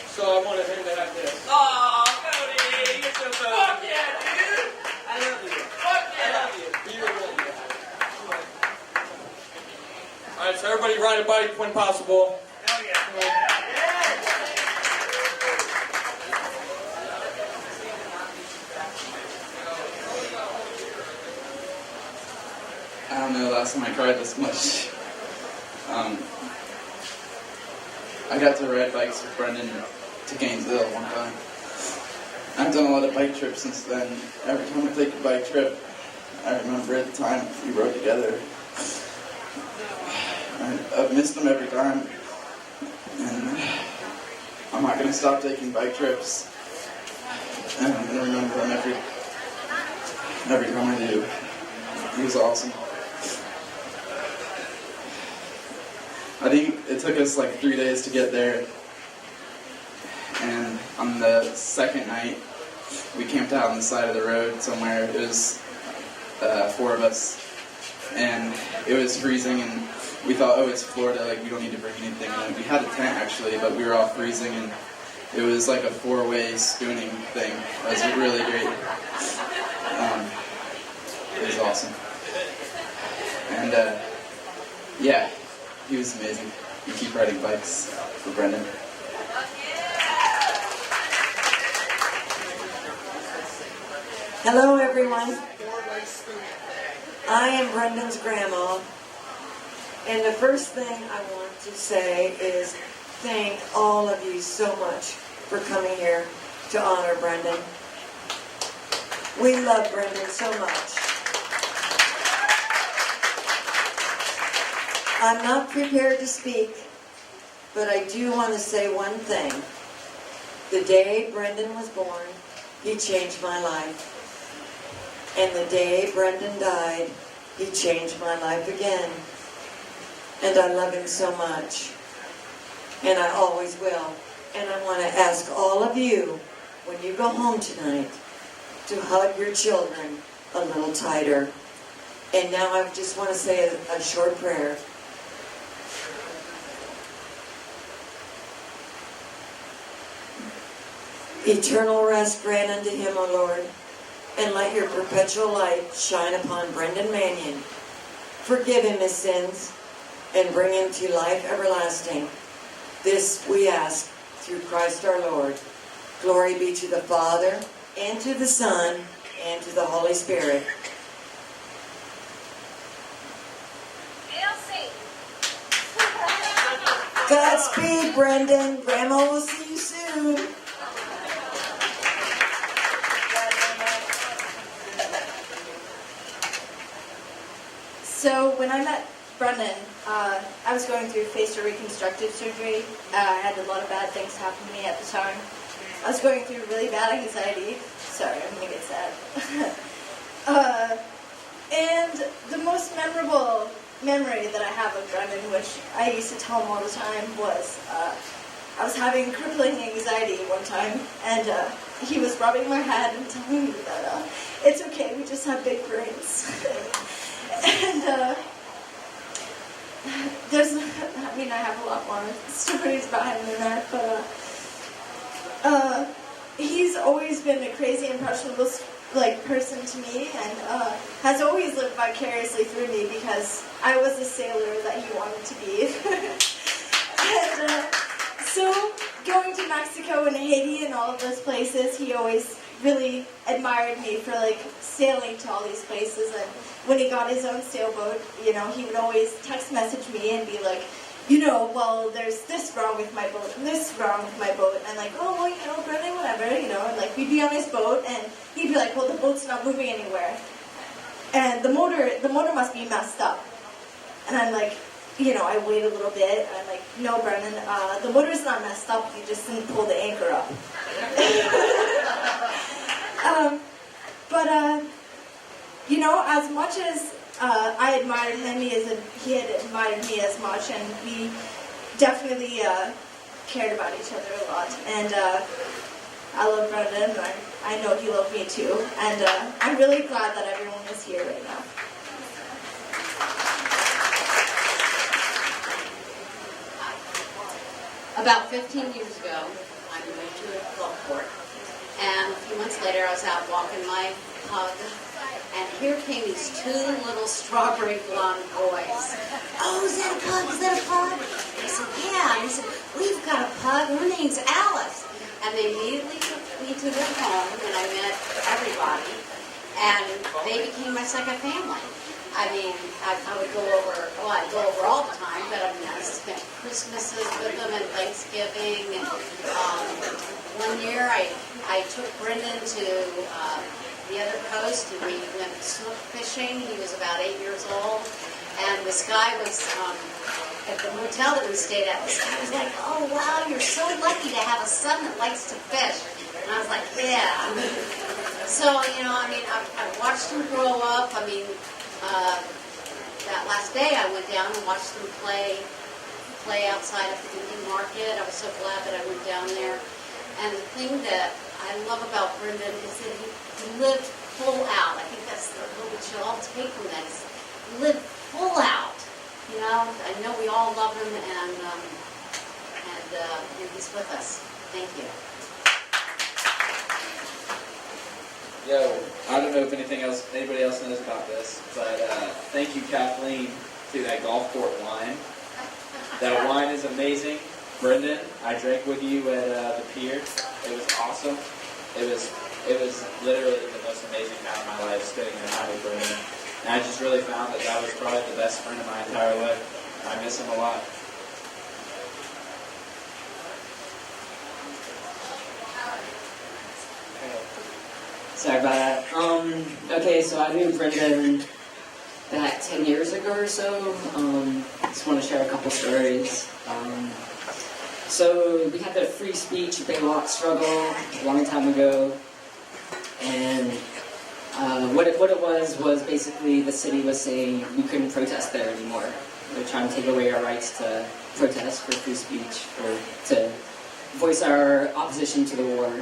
so I wanted him to have this. Aw, Cody, you're so cool. Fuck yeah, dude! I love you. Fuck yeah! I love you. You're welcome. All right, so everybody ride a bike when possible. Hell yeah. I don't know, last time I cried this much. I got to ride bikes with Brendan to Gainesville one time. I've done a lot of bike trips since then. Every time I take a bike trip, I remember at the time we rode together. I've missed him every time. And I'm not going to stop taking bike trips. And I'm going to remember him every time I do. He was awesome. I think it took us like 3 days to get there, and on the second night, we camped out on the side of the road somewhere. It was 4 of us, and it was freezing, and we thought, oh, it's Florida, like we don't need to bring anything. And we had a tent actually, but we were all freezing, and it was like a 4-way spooning thing. It was really great. It was awesome. And yeah. He was amazing. We keep riding bikes for Brendan. Hello, everyone. I am Brendan's grandma. And the first thing I want to say is thank all of you so much for coming here to honor Brendan. We love Brendan so much. I'm not prepared to speak, but I do want to say one thing. The day Brendan was born, he changed my life. And the day Brendan died, he changed my life again. And I love him so much. And I always will. And I want to ask all of you, when you go home tonight, to hug your children a little tighter. And now I just want to say a short prayer. Eternal rest grant unto him, O Lord, and let your perpetual light shine upon Brendan Mannion. Forgive him his sins, and bring him to life everlasting. This we ask through Christ our Lord. Glory be to the Father, and to the Son, and to the Holy Spirit. Godspeed, Brendan. Grandma will see you soon. So when I met Brendan, I was going through facial reconstructive surgery. I had a lot of bad things happen to me at the time. I was going through really bad anxiety. Sorry, I'm going to get sad. And the most memorable memory that I have of Brendan, which I used to tell him all the time, was I was having crippling anxiety one time, and he was rubbing my head and telling me that it's okay, we just have big brains. And I have a lot more stories about him than that, but he's always been a crazy, impressionable person to me, and has always lived vicariously through me because I was a sailor that he wanted to be. And so going to Mexico and Haiti and all of those places, he always really admired me for sailing to all these places. And when he got his own sailboat, he would always text message me and be like, well, there's this wrong with my boat and this wrong with my boat. And Brendan, whatever, and we'd be on his boat and he'd be like, well, the boat's not moving anywhere. And the motor must be messed up. And I'm like, I wait a little bit. And I'm like, no, Brendan, the motor's not messed up. You just didn't pull the anchor up. As much as I admired him, he had admired me as much, and we definitely cared about each other a lot. And I love Brendan, and I know he loved me too. And I'm really glad that everyone is here right now. About 15 years ago, I moved to Gulfport, and a few months later I was out walking my pug, and here came these two little strawberry blonde boys. Oh, is that a pug? Is that a pug? I said, yeah. And he said, we've got a pug. Her name's Alice. And they immediately took me to their home, and I met everybody, and they became my second family. I mean, I would go over, well, I'd go over all the time, but I mean, I spent Christmases with them and Thanksgiving. And one year I took Brendan to the other coast, and we went snook fishing. He was about 8 years old, and this guy was at the motel that we stayed at. This guy was like, "Oh wow, you're so lucky to have a son that likes to fish." And I was like, "Yeah." So I mean, I've watched him grow up. I mean, that last day I went down and watched them play outside of the Indian Market. I was so glad that I went down there. And the thing that I love about Brendan is that he lived full out. I think that's what we should all take from that. Is he lived full out. I know we all love him, and he's with us. Thank you. Yo, I don't know if anybody else knows about this, but thank you, Kathleen, to that Gulfport wine. That wine is amazing. Brendan, I drank with you at the pier. It was awesome. It was literally the most amazing time of my life, spending the night with Brendan. And I just really found that was probably the best friend of my entire life. I miss him a lot. Sorry about that. Okay, so I knew Brendan back 10 years ago or so. Just want to share a couple stories. So we had the free speech Baylock struggle a long time ago, and what it was basically the city was saying we couldn't protest there anymore. They're trying to take away our rights to protest for free speech, or to voice our opposition to the war.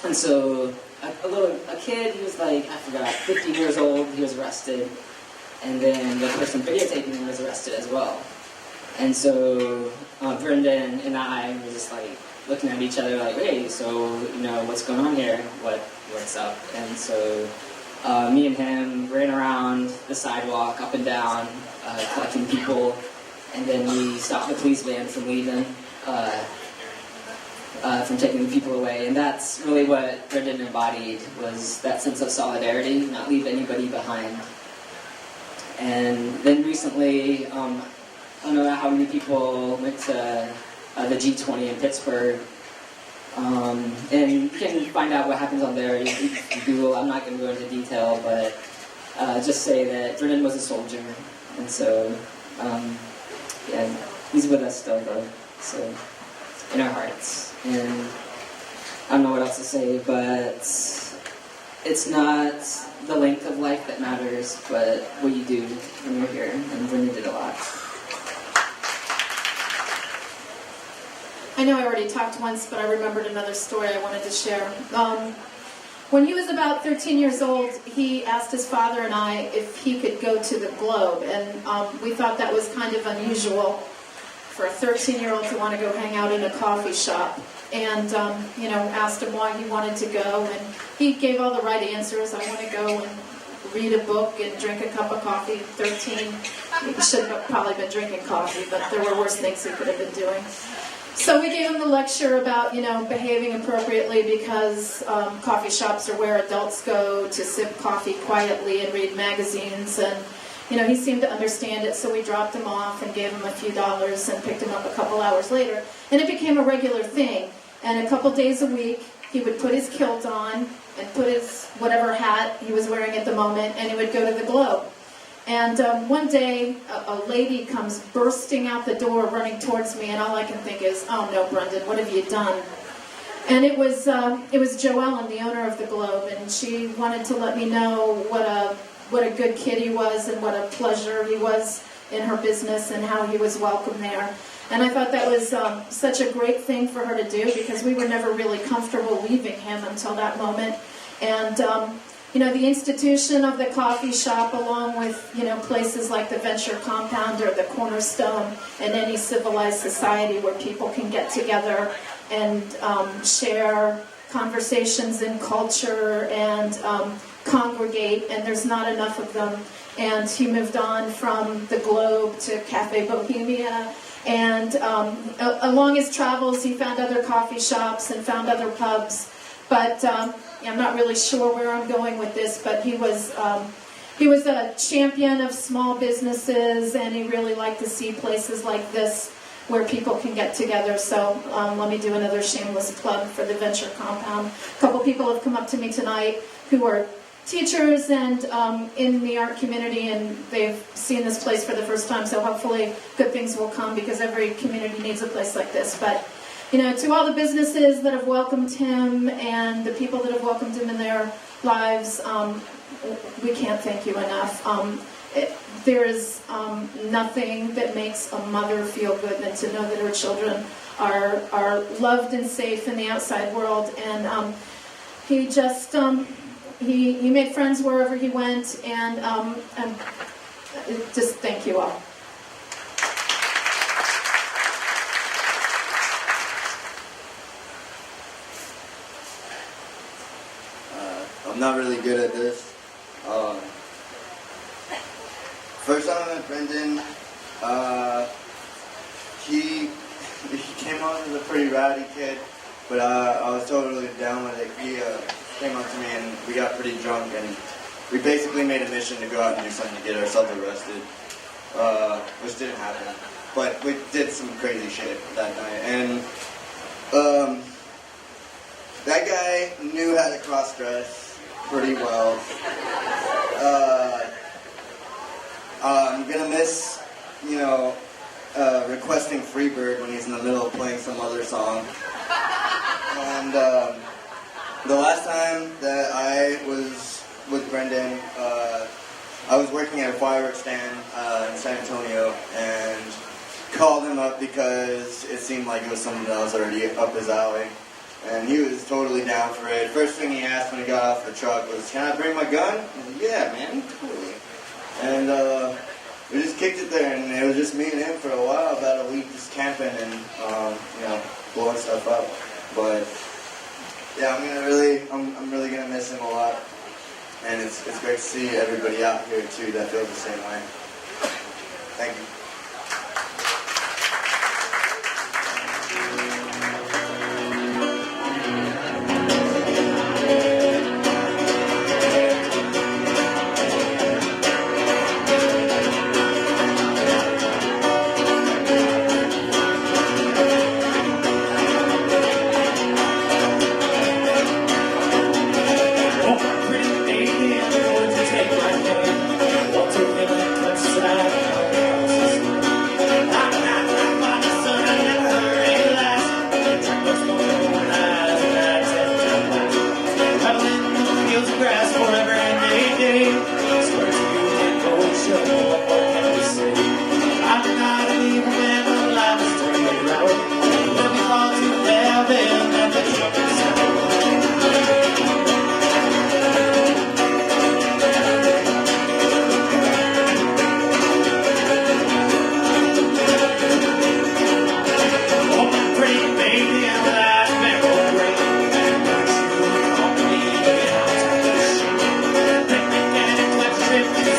And so a kid, he was like, I forgot, 15 years old, he was arrested. And then the person videotaping him was arrested as well. And so Brendan and I were just like looking at each other like, hey, so, what's going on here? What's up? And so me and him ran around the sidewalk, up and down, collecting people. And then we stopped the police van from leaving. From taking the people away, and that's really what Brendan embodied, was that sense of solidarity, not leave anybody behind. And then recently, I don't know how many people went to the G20 in Pittsburgh, and you can find out what happens on there. You can Google. I'm not going to go into detail, but just say that Brendan was a soldier, and so yeah, he's with us still, though. So in our hearts. And I don't know what else to say, but it's not the length of life that matters, but what you do when you're here. And Brendan did a lot. I know I already talked once, but I remembered another story I wanted to share. When he was about 13 years old, he asked his father and I if he could go to the Globe, and we thought that was kind of unusual for a 13-year-old to want to go hang out in a coffee shop. And, asked him why he wanted to go, and he gave all the right answers. I want to go and read a book and drink a cup of coffee. 13, he should have probably been drinking coffee, but there were worse things he could have been doing. So we gave him the lecture about, behaving appropriately, because coffee shops are where adults go to sip coffee quietly and read magazines, and he seemed to understand it, so we dropped him off and gave him a few dollars and picked him up a couple hours later. And it became a regular thing. And a couple days a week, he would put his kilt on and put his whatever hat he was wearing at the moment, and he would go to the Globe. And one day, a lady comes bursting out the door, running towards me, and all I can think is, oh no, Brendan, what have you done? And it was Joellen, the owner of the Globe, and she wanted to let me know what a good kid he was, and what a pleasure he was in her business, and how he was welcome there. And I thought that was such a great thing for her to do, because we were never really comfortable leaving him until that moment. And the institution of the coffee shop, along with, places like the Venture Compound or the Cornerstone in any civilized society where people can get together and share conversations in culture and congregate, and there's not enough of them. And he moved on from the Globe to Cafe Bohemia, and along his travels he found other coffee shops and found other pubs, but I'm not really sure where I'm going with this, but he was a champion of small businesses, and he really liked to see places like this where people can get together. So let me do another shameless plug for the Venture Compound. A couple people have come up to me tonight who are teachers and in the art community, and they've seen this place for the first time, so hopefully good things will come, because every community needs a place like this. But to all the businesses that have welcomed him and the people that have welcomed him in their lives, we can't thank you enough. There is nothing that makes a mother feel good than to know that her children are loved and safe in the outside world. And he just he made friends wherever he went, and just thank you all. I'm not really good at this. First time I met Brendan, he came out as a pretty rowdy kid, but I was totally down with it. He came up to me and we got pretty drunk, and we basically made a mission to go out and do something to get ourselves arrested, which didn't happen. But we did some crazy shit that night, and that guy knew how to cross-dress pretty well. I'm gonna miss, requesting Freebird when he's in the middle of playing some other song. And the last time that I was with Brendan, I was working at a fireworks stand in San Antonio, and called him up because it seemed like it was something that was already up his alley. And he was totally down for it. First thing he asked when he got off the truck was, "Can I bring my gun?" I was like, "Yeah, man, totally." And we just kicked it there, and it was just me and him for a while, about a week, just camping and blowing stuff up. But yeah, I'm really gonna miss him a lot, and it's great to see everybody out here too that feels the same way. Thank you.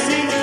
See the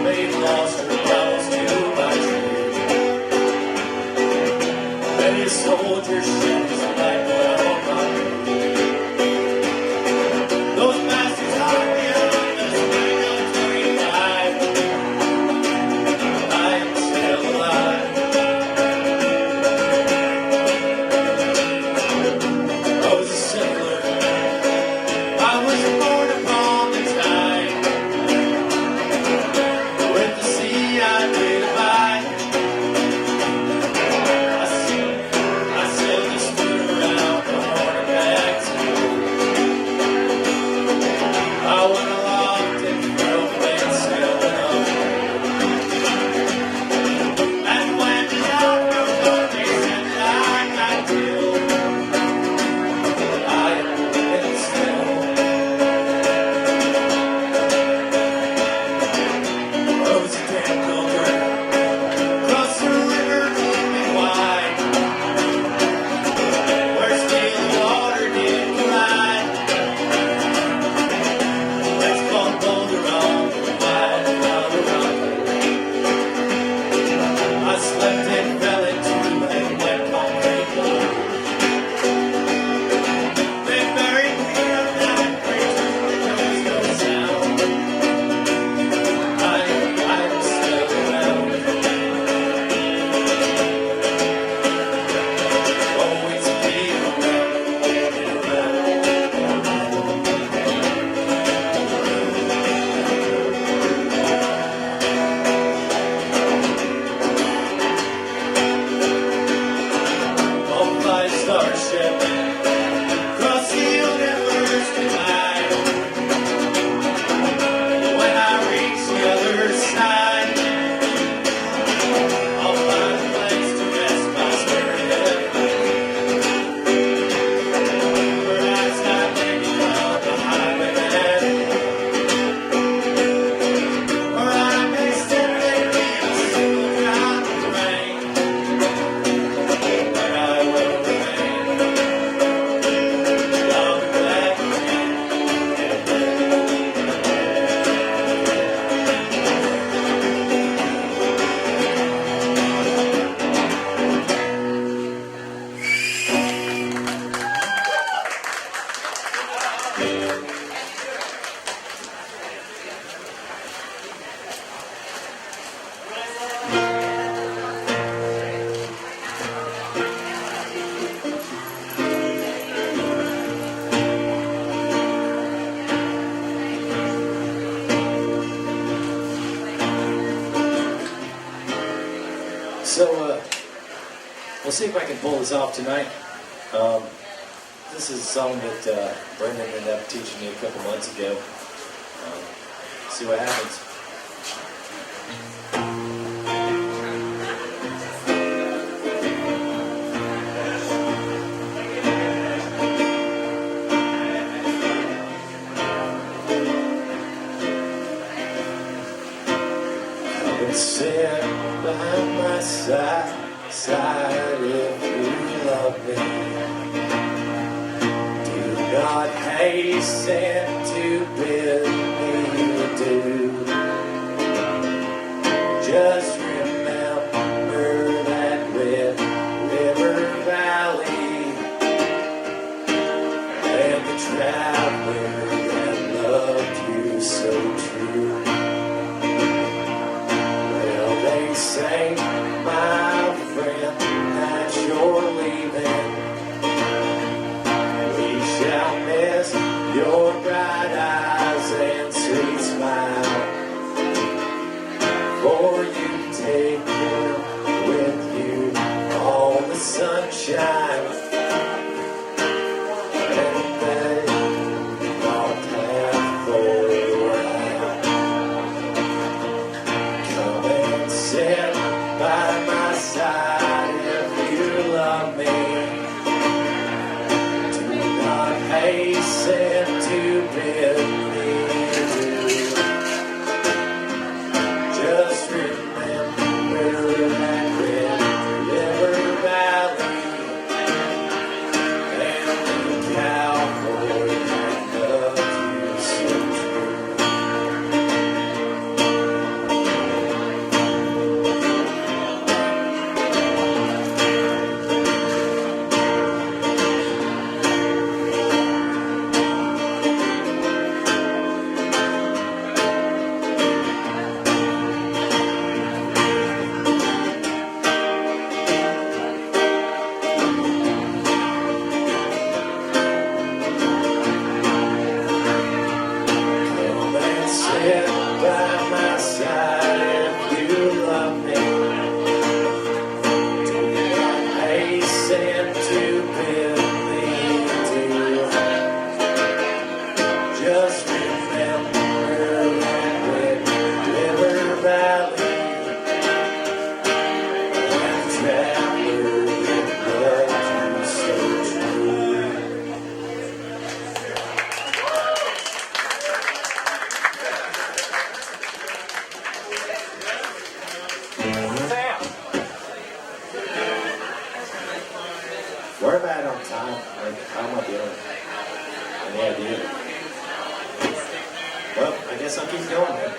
babe lost her promise to my tree. Many a soldier shed his black blood on my grave. Those bastards locked me up in the spring of 25. I am still alive. I was a settler. I was born upon the tide. With the sea I laid by. I sailed the schooner around the Horn of Mexico. I went aloft and broke and sailed up. And when the outlook on me said that I got killed, I am living still. I was a damn pilgrim, crossed the river deep and wide, where still the water did collide. Let's call Boulder on the wild Colorado. I slept and fell into a wet concrete floor. They buried me up that bridge, there was no sound. I'm still around. Always be around. On my starship, cross the universe tonight. When I reach the other side, I'll find a place to rest my spirit. Perhaps I may become the highwayman, or I may simply be a single drop of rain. But I will remain. I'll be back again. So, we'll see if I can pull this off tonight. This is a song that Brendan ended up teaching me a couple months ago. See what happens. Come and sit by my side if you love me. Do not hasten to bid me adieu. Just remember that Red River Valley and the traveler that loved you so true. Well, they say, my friend, that you're leaving. We shall miss your bright eyes and sweet smile. For you take with you all the sunshine. And they not have for your hand. Come and sit by my side if you love me. Do not hasten to bid me adieu. Just remember that Red River Valley and the cowboy that loved you so true. idea. Well, I guess I'll keep going then.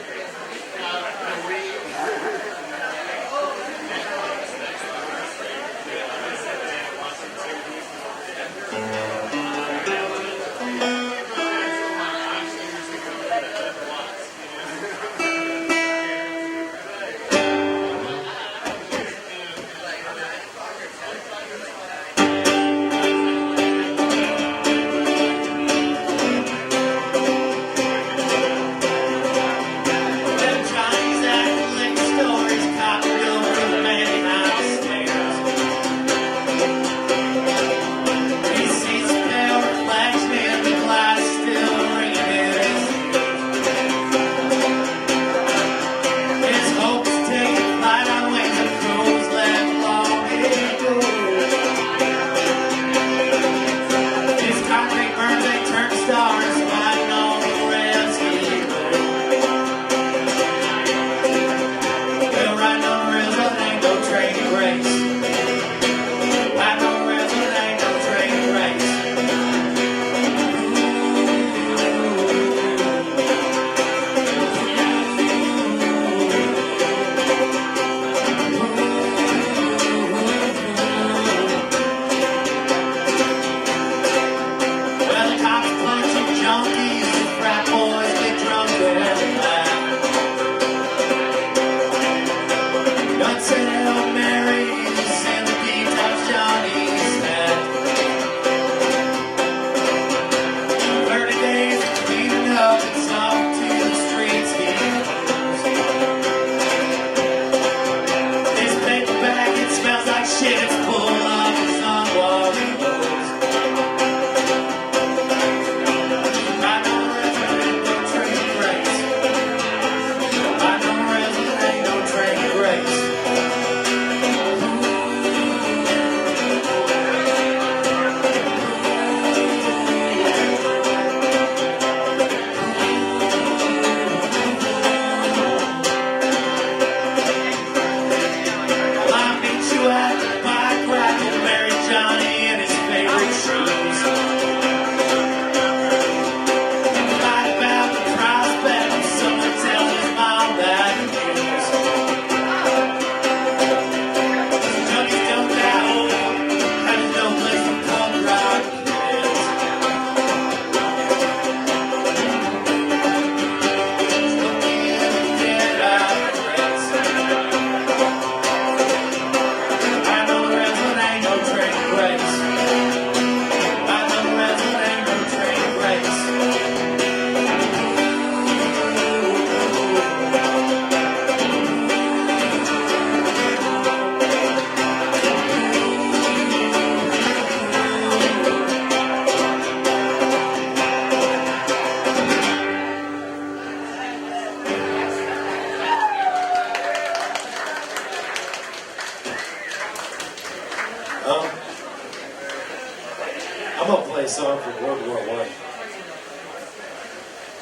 I'm gonna play a song from World War I.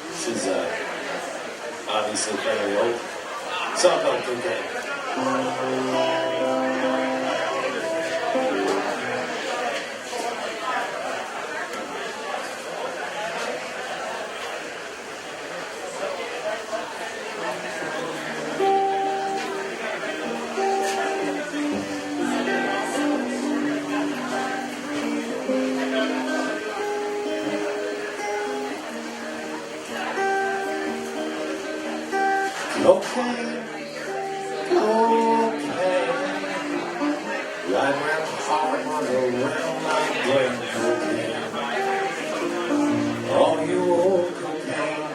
This is obviously fairly old. A song called Cocaine. Cocaine, cocaine, right around the heart, around like brain cocaine. Oh, you old cocaine.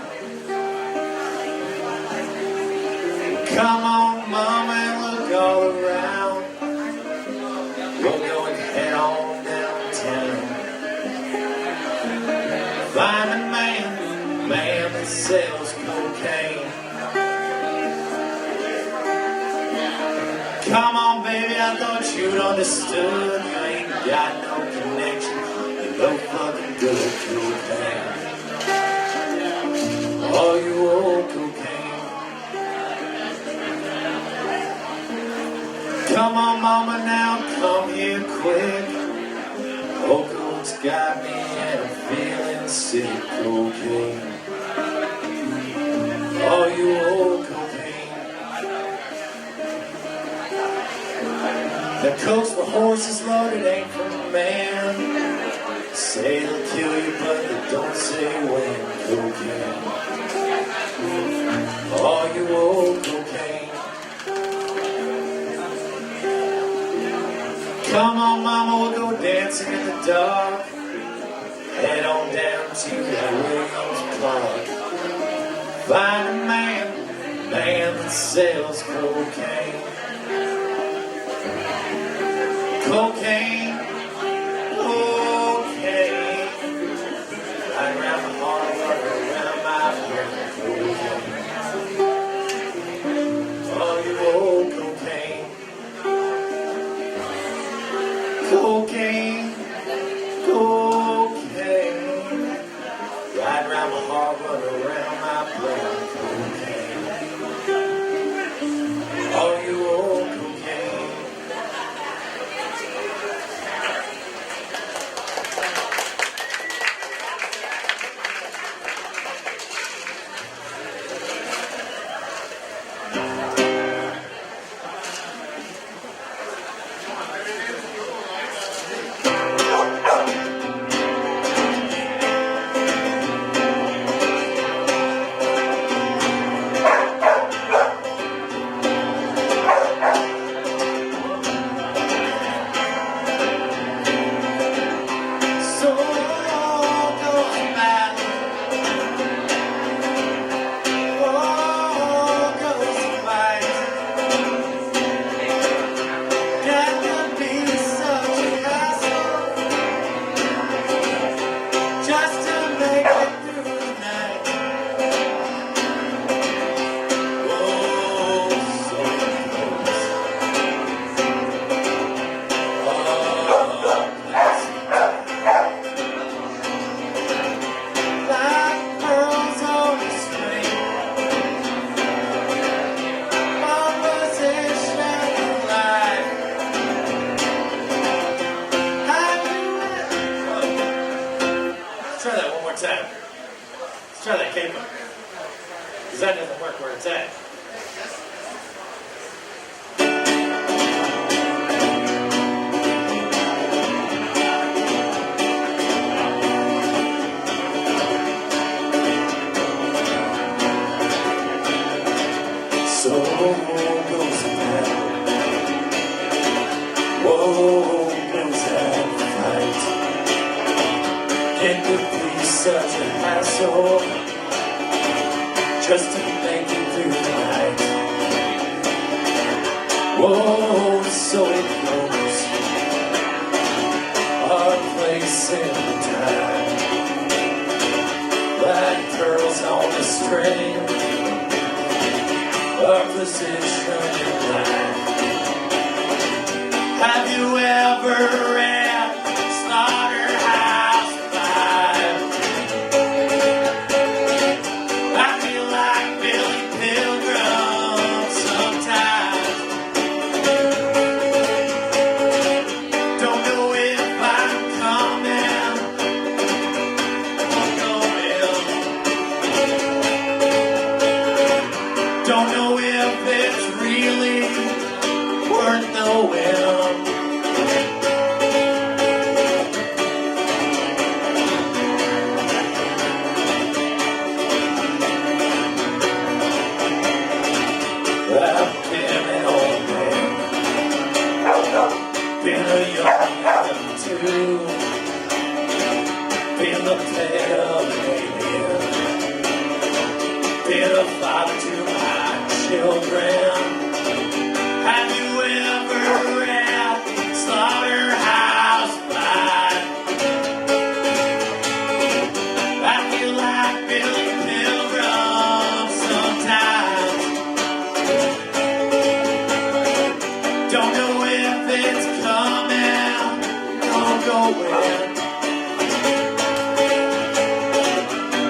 Come on, mama, and look all around. We'll go and head on downtown. Find a man that sells cocaine. Come on, baby, I thought you'd understood. You ain't got no connection, you no fucking good cocaine. Oh, you old cocaine. Come on, mama, now come here quick. Oh, coke's got me and I'm feeling the city, cocaine. Oh, you old cocaine. That coke's for horses, Lord, it ain't for man. Say they'll kill you, but they don't say when. Cocaine. Oh, you old cocaine. Come on, mama, we'll go dancing in the dark. Head on down to the Williams Park. Find a man that sells cocaine. Cocaine, cocaine. Right around my heart, right around my brain. Cocaine. Oh, you old cocaine. Cocaine, cocaine. Right around my heart, right around my brain. Cocaine. Oh, you old cocaine.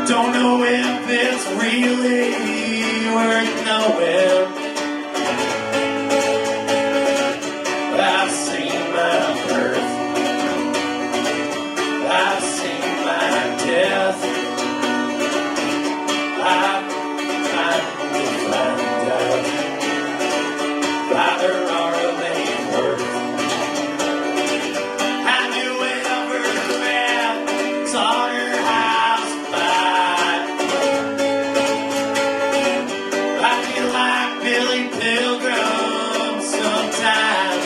Don't know if it's really worth knowing. there are a million words. I knew it over the map, slaughterhouse fight. I feel like Billy Pilgrim sometimes.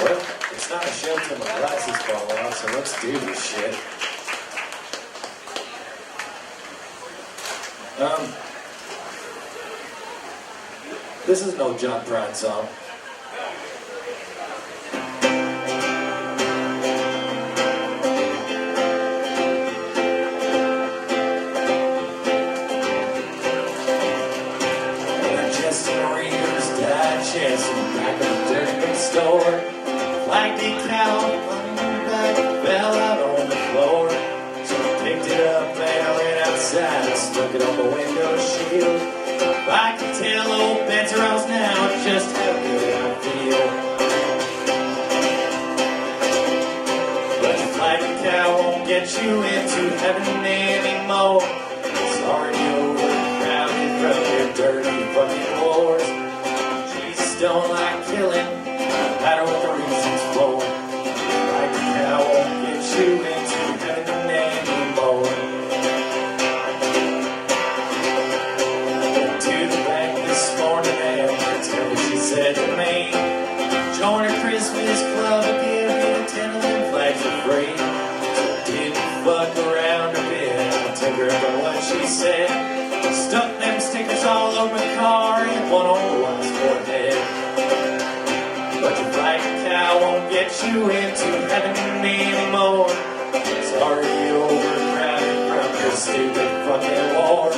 Well, it's not a show till my glasses fall off, so let's do this shit. This is no John Prine song. Just a Reader's Digest in the back of a dirty store. Flag decal on the back fell out on the floor. So I picked it up and I ran outside and stuck it on the window shield. If I could tell old Betsy Ross now just how good I feel. But your flag decal won't get you into heaven anymore. It's already overcrowded from your dirty fucking wars. Jesus don't like killing, no matter what the reasons for. Flag decal won't get you into heaven anymore. Went to the bank this morning and that's what she said to me. Join a Christmas club and give me 10 of them flags for free. So I didn't fuck around a bit. I took her up on what she said. Stuck them stickers all over my car and one on the wife's forehead. But your flag decal won't get you into heaven anymore. It's already overcrowded from your stupid fucking war.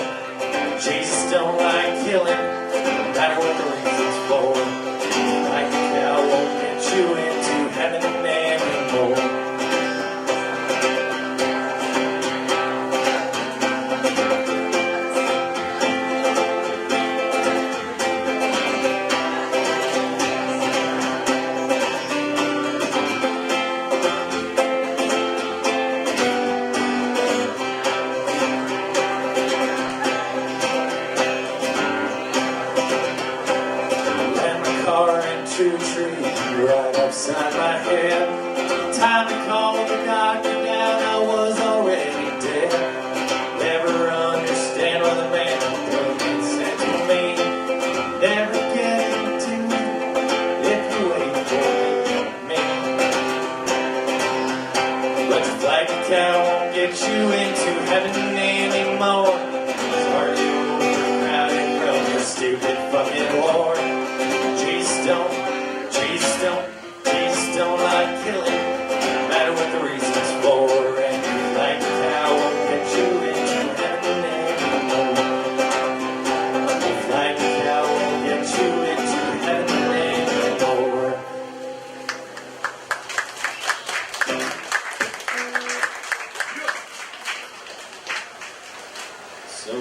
Jesus don't like killing, no matter what the reasons for. Your flag decal won't get you into heaven anymore. Ran my car into a tree right upside my head. Time to call the doctor down, I was already dead. Never understand why the man don't get sent to me. Never get into if you wait for me. But your flag decal won't get you into heaven anymore. It's already overcrowded from your stupid fucking war. Jesus don't like killing, no matter what the reasons for. And your flag decal won't get you into heaven anymore. Your flag decal won't get you into heaven anymore. So,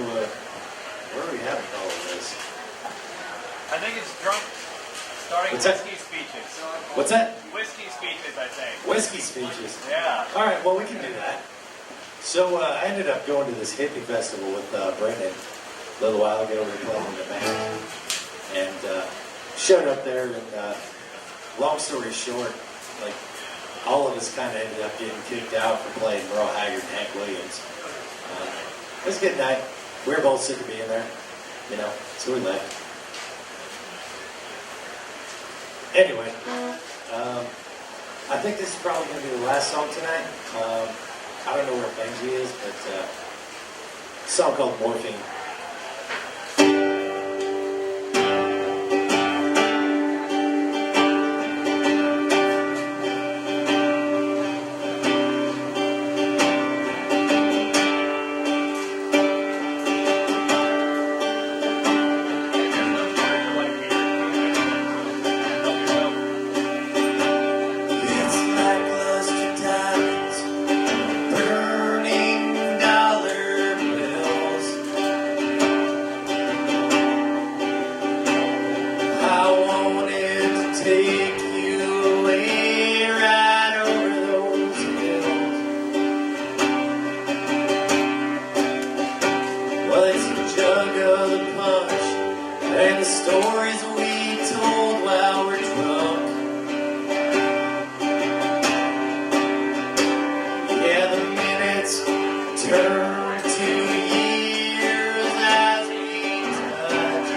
where are we having all of this? I think it's drunk starting What's that? whiskey speeches. What's that? Whiskey speeches, I think. Whiskey speeches. Yeah. All right, well, we can do that. So I ended up going to this hippie festival with Brendan a little while ago. We were playing in the band. And showed up there, and long story short, like, all of us kind of ended up getting kicked out for playing Merle Haggard and Hank Williams. It was a good night. We were both sick of being there, you know, so we left. Anyway, I think this is probably going to be the last song tonight. I don't know where Benji is, but a song called Morphine. It's like luster diamonds, burning dollar bills. take you away right over those hills. Well, it's a jug of the punch and the stories we told while we're drunk. Yeah, the minutes turn to years as we touch.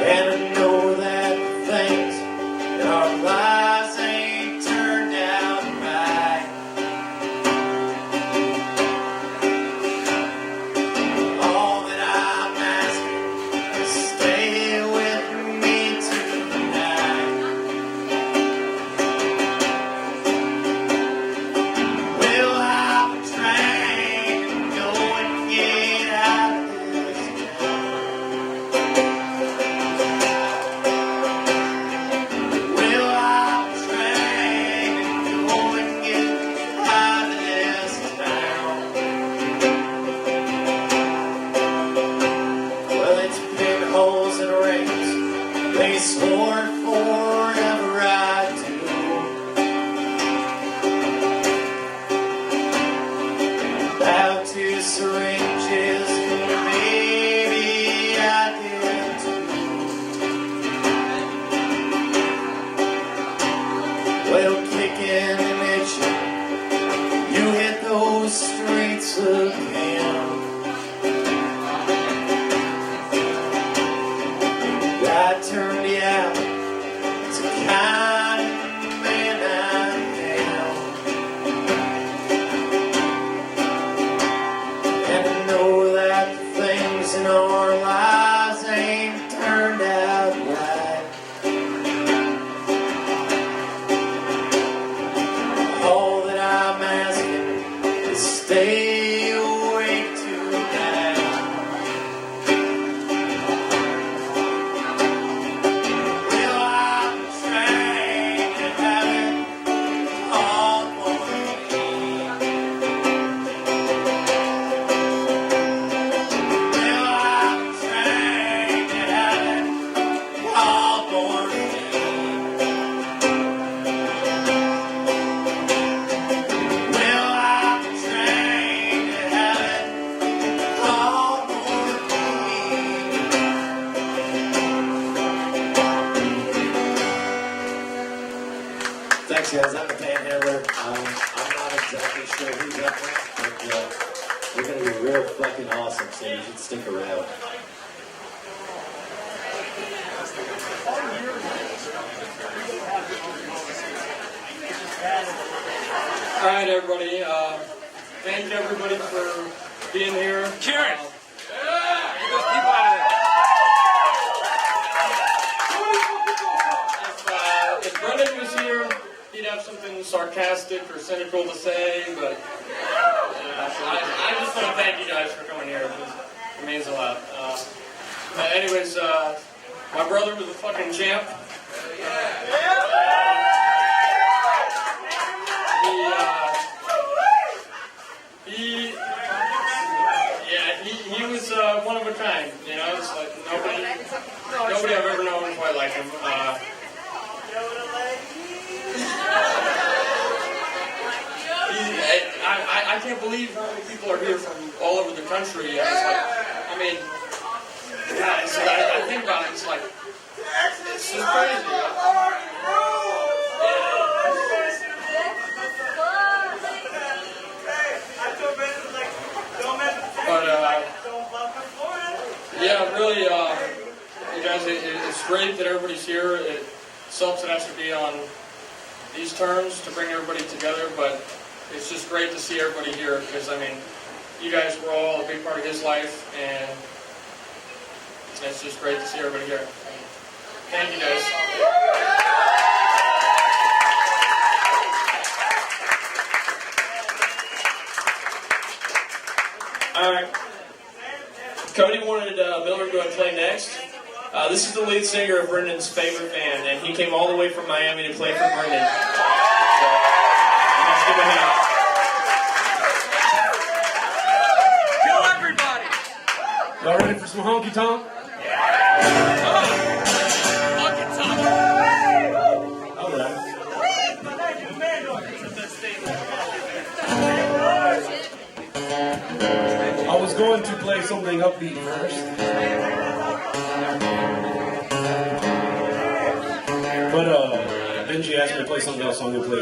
And I know that things in our lives ain't turned out right. All that I'm asking is stay with me tonight. Well, I'm trying to go and get out of this town. Well, I'm trying to go and get out of this town. Well, it's pinholes and rings, they swore forever I'd do. Bow to syringes, maybe I did too. Well, kicking and itching, you hit those streets again. God turned you out, it's a kind of man I am. And I know that the things in our lives ain't turned out right. All that I'm asking is stay awake tonight. Well, I'm trying to have it all for me. Well, I'm trying to have it all for me. Well, I'm trying to have it all for me. Thanks, guys. I'm the panhandler. I'm not exactly sure who that went, but we're going to be real fucking awesome, so you should stick around. All right, everybody. Thank you, everybody, for being here. Cheers! If Brendan was here, he'd have something sarcastic or cynical to say, but I just want to thank you guys for coming here. It means a lot. Anyways, my brother was a fucking champ. He was one of a kind, you know. It's like nobody I've ever known quite like him. I can't believe how many people are here from all over the country. It's like, I mean, God, it's like, I think about it. It's like it's just crazy. But yeah, really, you guys, it's great that everybody's here. It sucks it has to be on these terms to bring everybody together, but it's just great to see everybody here because, I mean, you guys were all a big part of his life, and it's just great to see everybody here. Thank you, guys. All right. Cody wanted Miller to go and play next. This is the lead singer of Brendan's favorite band, and he came all the way from Miami to play for Brendan. So, let's give him a hand. Go, everybody! Y'all ready for some honky tonk? Yeah! going to play something upbeat first. But Benji asked me to play something else, so I'm going to play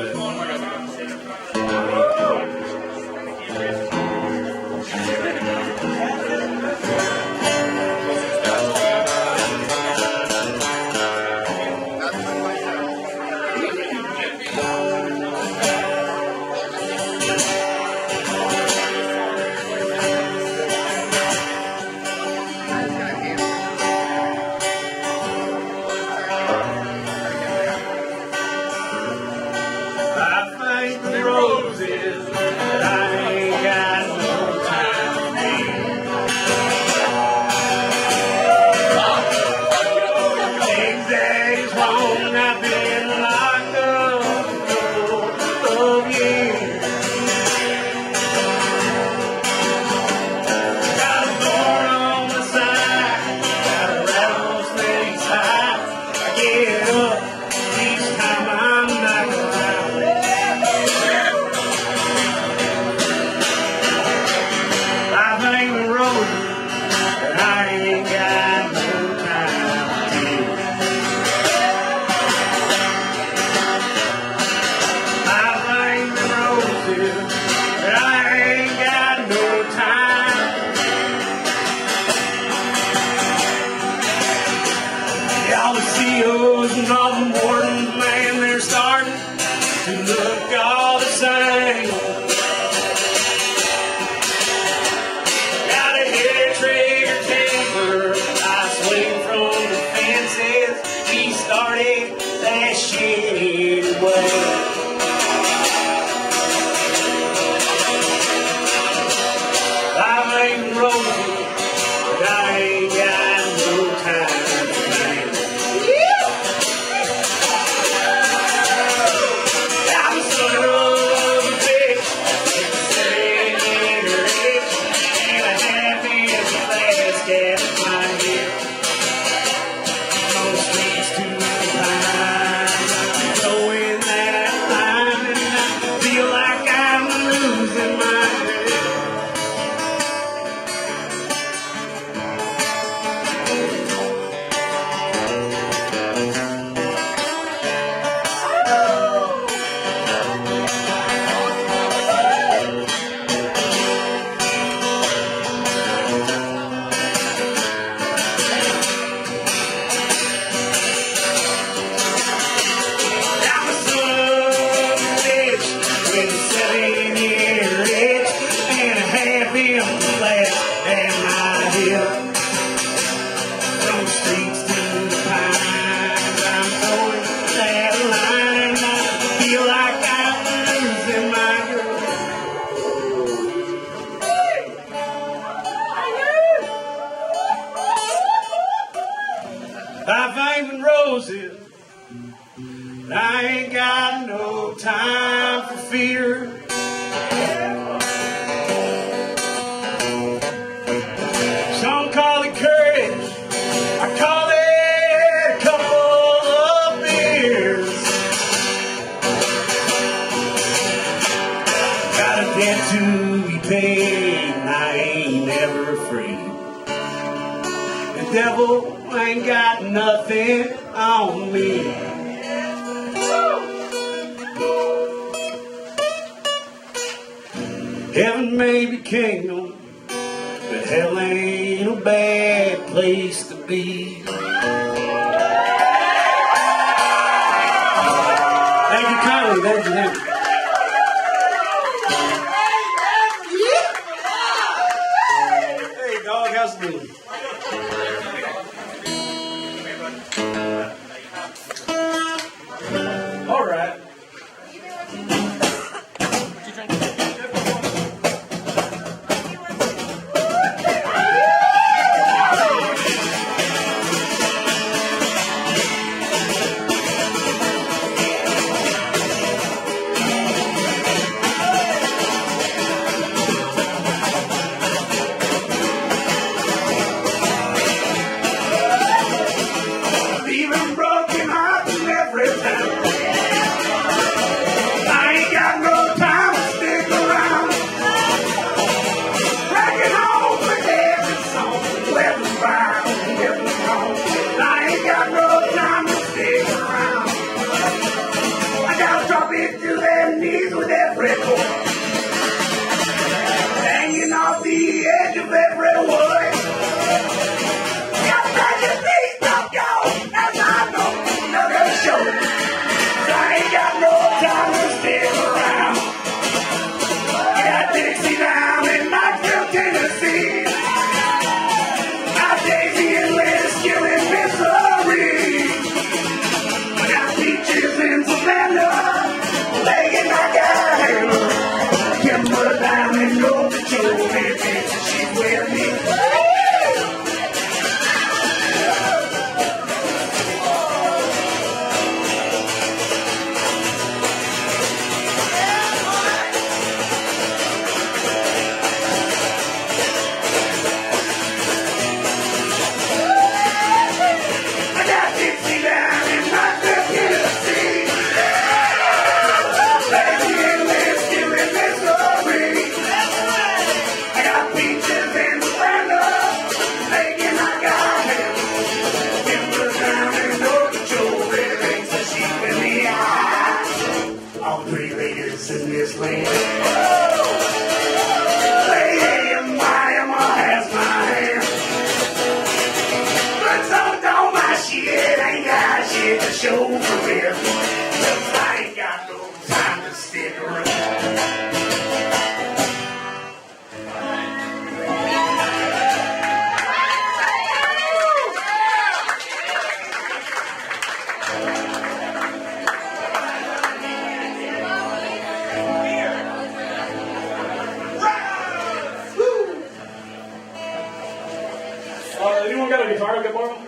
Heaven may be kingdom, but hell ain't a bad place to be. Thank you kindly, thank you. Hey dog, how's it doing? All right. Leaving broken hearts every time. show for real. 'Cause I ain't got no time to stick around. Anyone got a guitar I could borrow?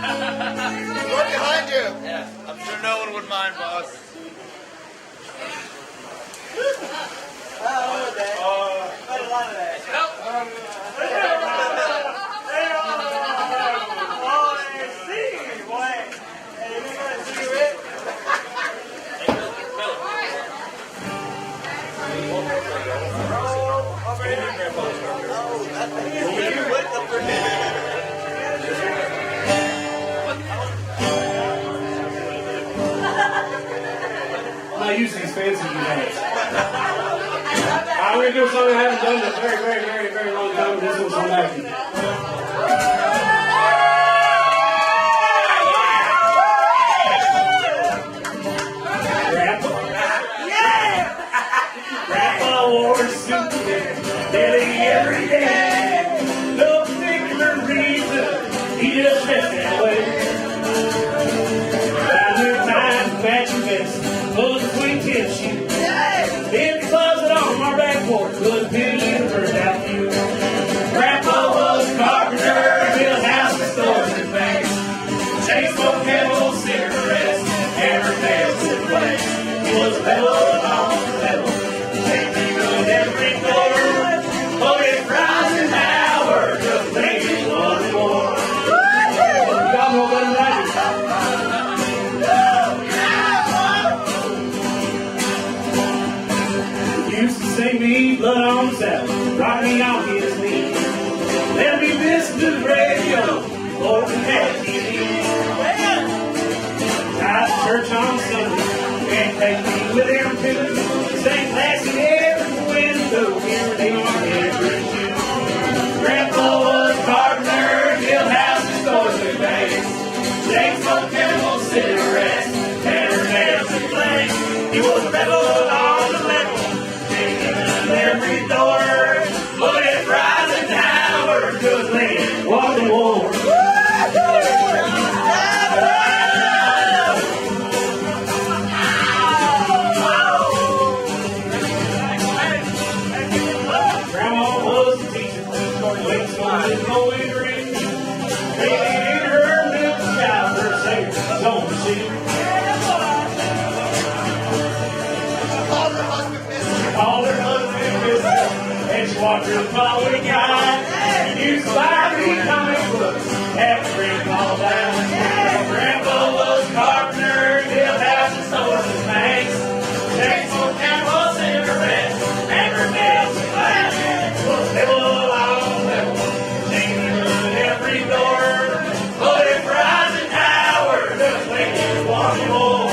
Right behind you. Yeah, I'm sure no one would mind, boss. I'm not used to these fancy units. I'm going to do something I haven't done in a very, very, very, very long time. This one's on that. Grandpa wore a suit nearly every day. No particular reason, he just dressed that way. Around your time, matching vest, those twin-tip shoes. In the closet on my back porch, was a universe out view. Grandpa was a carpenter, built houses, stores, and banks. Chain smoked Camel cigarettes, hammer nails and planks. He was a metal on the metal. Every door, oh, it rising hour, just making one more. Y'all know better than I do. Used to sing me blood on the saddle, rock me on his knee. Let me listen to the radio, or we had TV. Drive to church on Sunday, and take me with him too. Sing classy every window, everything on every shoe. Grandpa was a carpenter, built houses, stores, and banks. James smoked Camel cigarettes, hammer nails and planks. He was a rebel on the level, taking every door. But it's rising tower, just laying one to war. Grandma was a teacher, late school going green. Baby in her milk cow, her sailor was on the sea. Called her husband Mr. And she walked her the following guide. And used to buy me comic books, have to bring them all down. Grandpa was a carpenter, built houses, stores, and banks. James smoked Camel cigarettes, hammer nails and planks. Was level on level, changing every door. But it's rising tower, just waiting one more.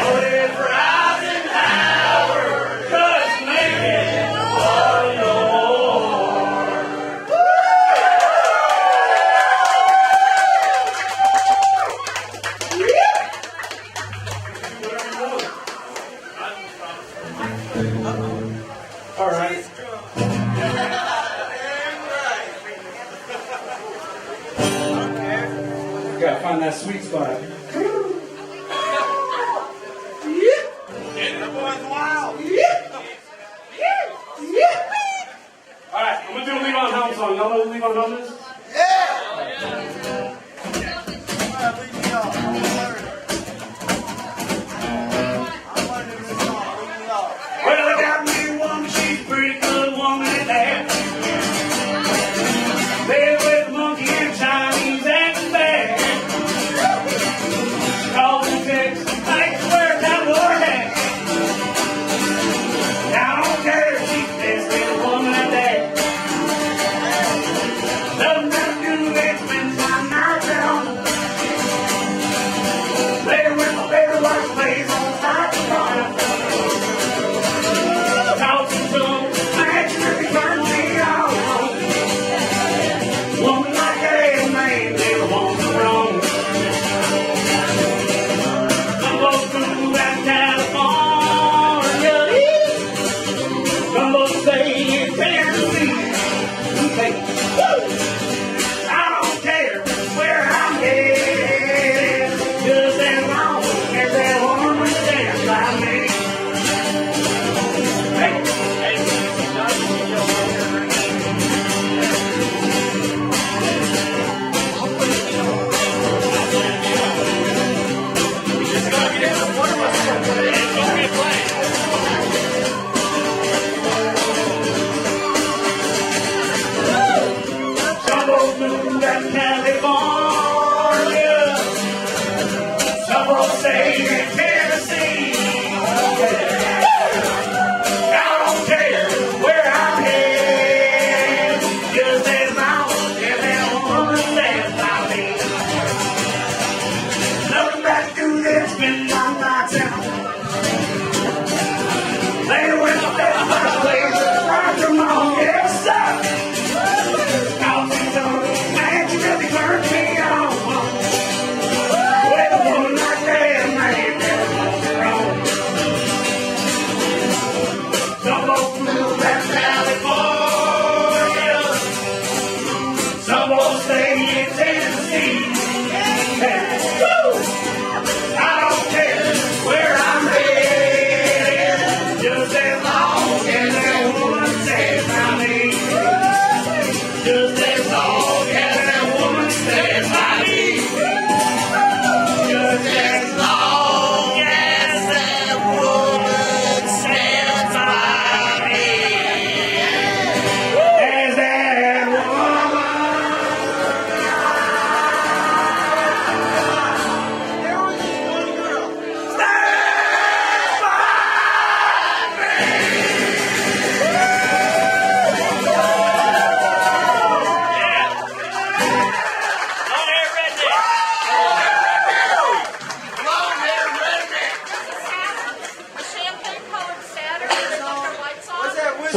But it's rising tower, just waiting one more. All right. Gotta find that sweet spot. All right, I'm gonna do a Leave on Home song. Y'all know what Leave on Home is? Well, I got me a woman, she's a pretty good woman at that. Live with a monkey and Chinese acting bad. Calls and texts, I swear down to her head. Now I don't care if she's the best little woman at that. No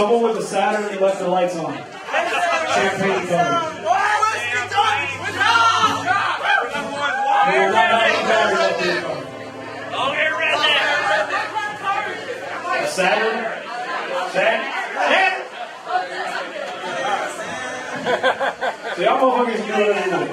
Someone with a Saturn left the lights on. Champagne coming. Saturn? So y'all motherfuckers can do whatever you want.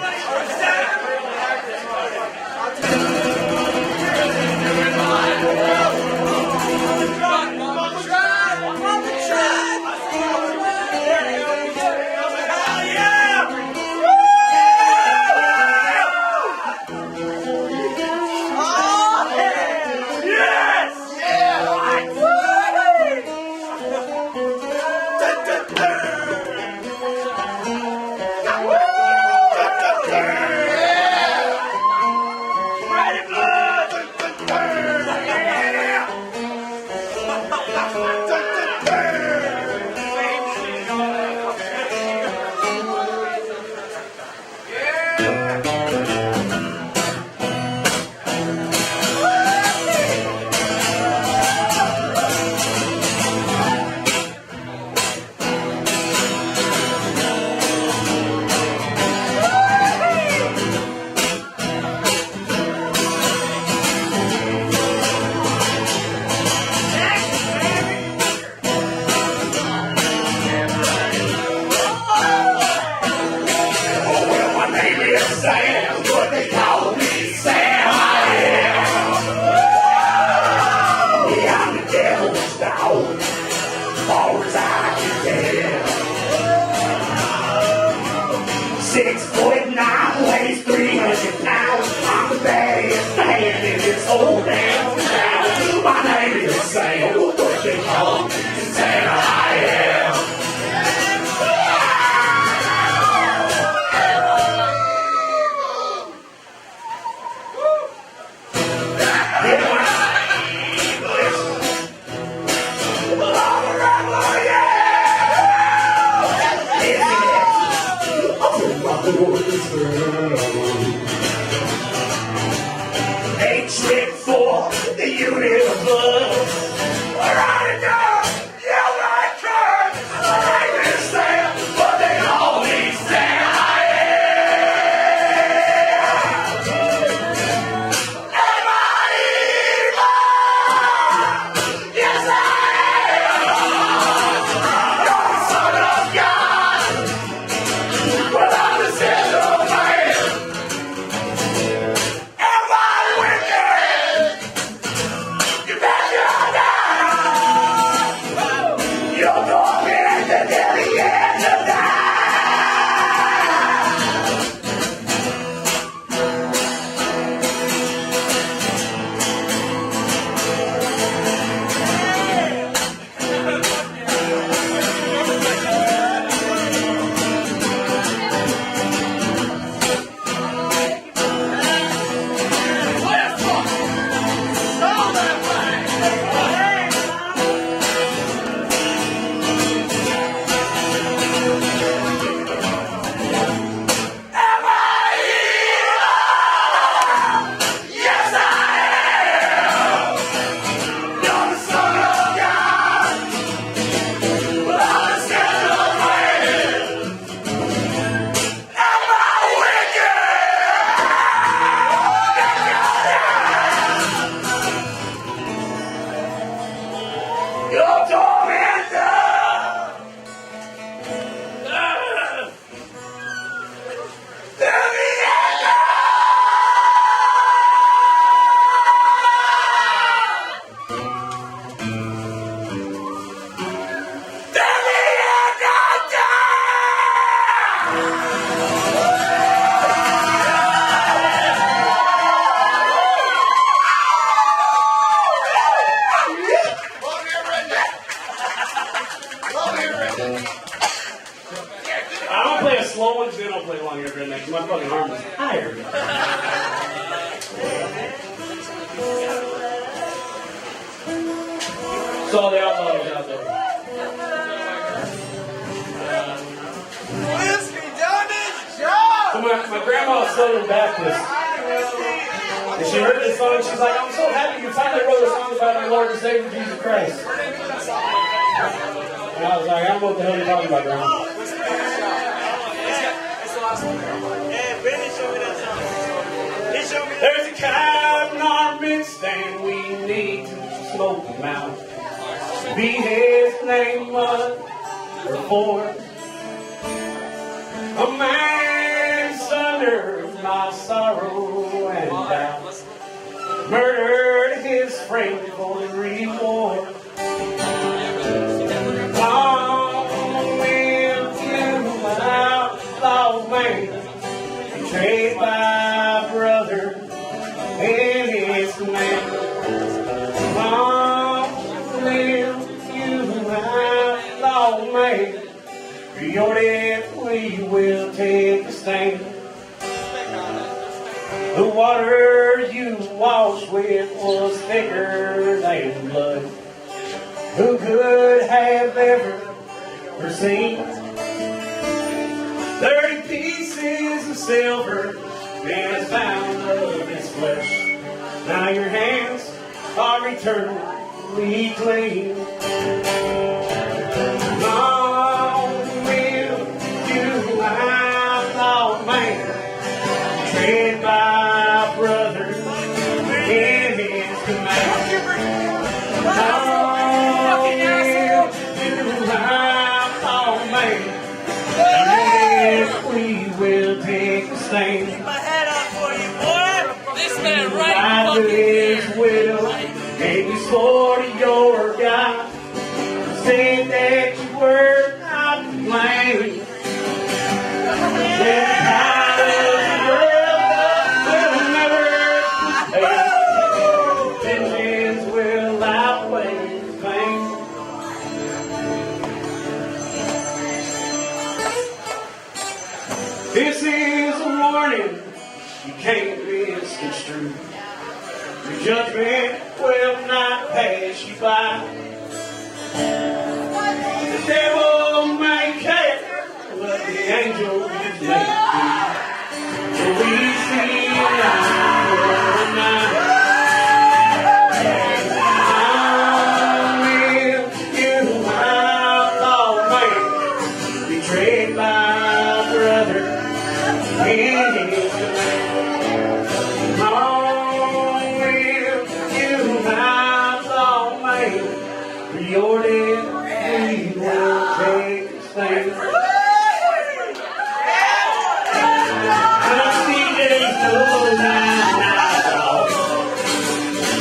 So all the outlaws out there. So my grandma was Southern Baptist. And she heard this song and she's like, I'm so happy you finally wrote a song about our Lord and Savior Jesus Christ. And I was like, I don't know what the hell you're talking about, Brown. There's a cow in our midst and we need to smoke him out. Be his name was before. A man sundered my sorrow and doubt. Murdered his friend for the reward. Long live you, outlaw man, betrayed by brother and his command. Long live you, outlaw man, for your death we will take a stand. The water you washed with was thicker than blood. Who could have ever foreseen 30 pieces of silver and found of his flesh? Now your hands are eternally clean. Long live you, outlaw man, betrayed by brother in his command. Long live you, outlaw man, and we will take a stand. Keep my head up for you, boy. This man right in his widow, and you swore to your God, saying that you were not to blame. Vengeance will outweigh pain. This is a warning you can't misconstrue. Your judgment will not pass you by. The devil may care, but the angels may do. So we see eye for eye. Long live you, outlaw man, betrayed by brother in his command. Long live you, outlaw man, for your death we will take a stand.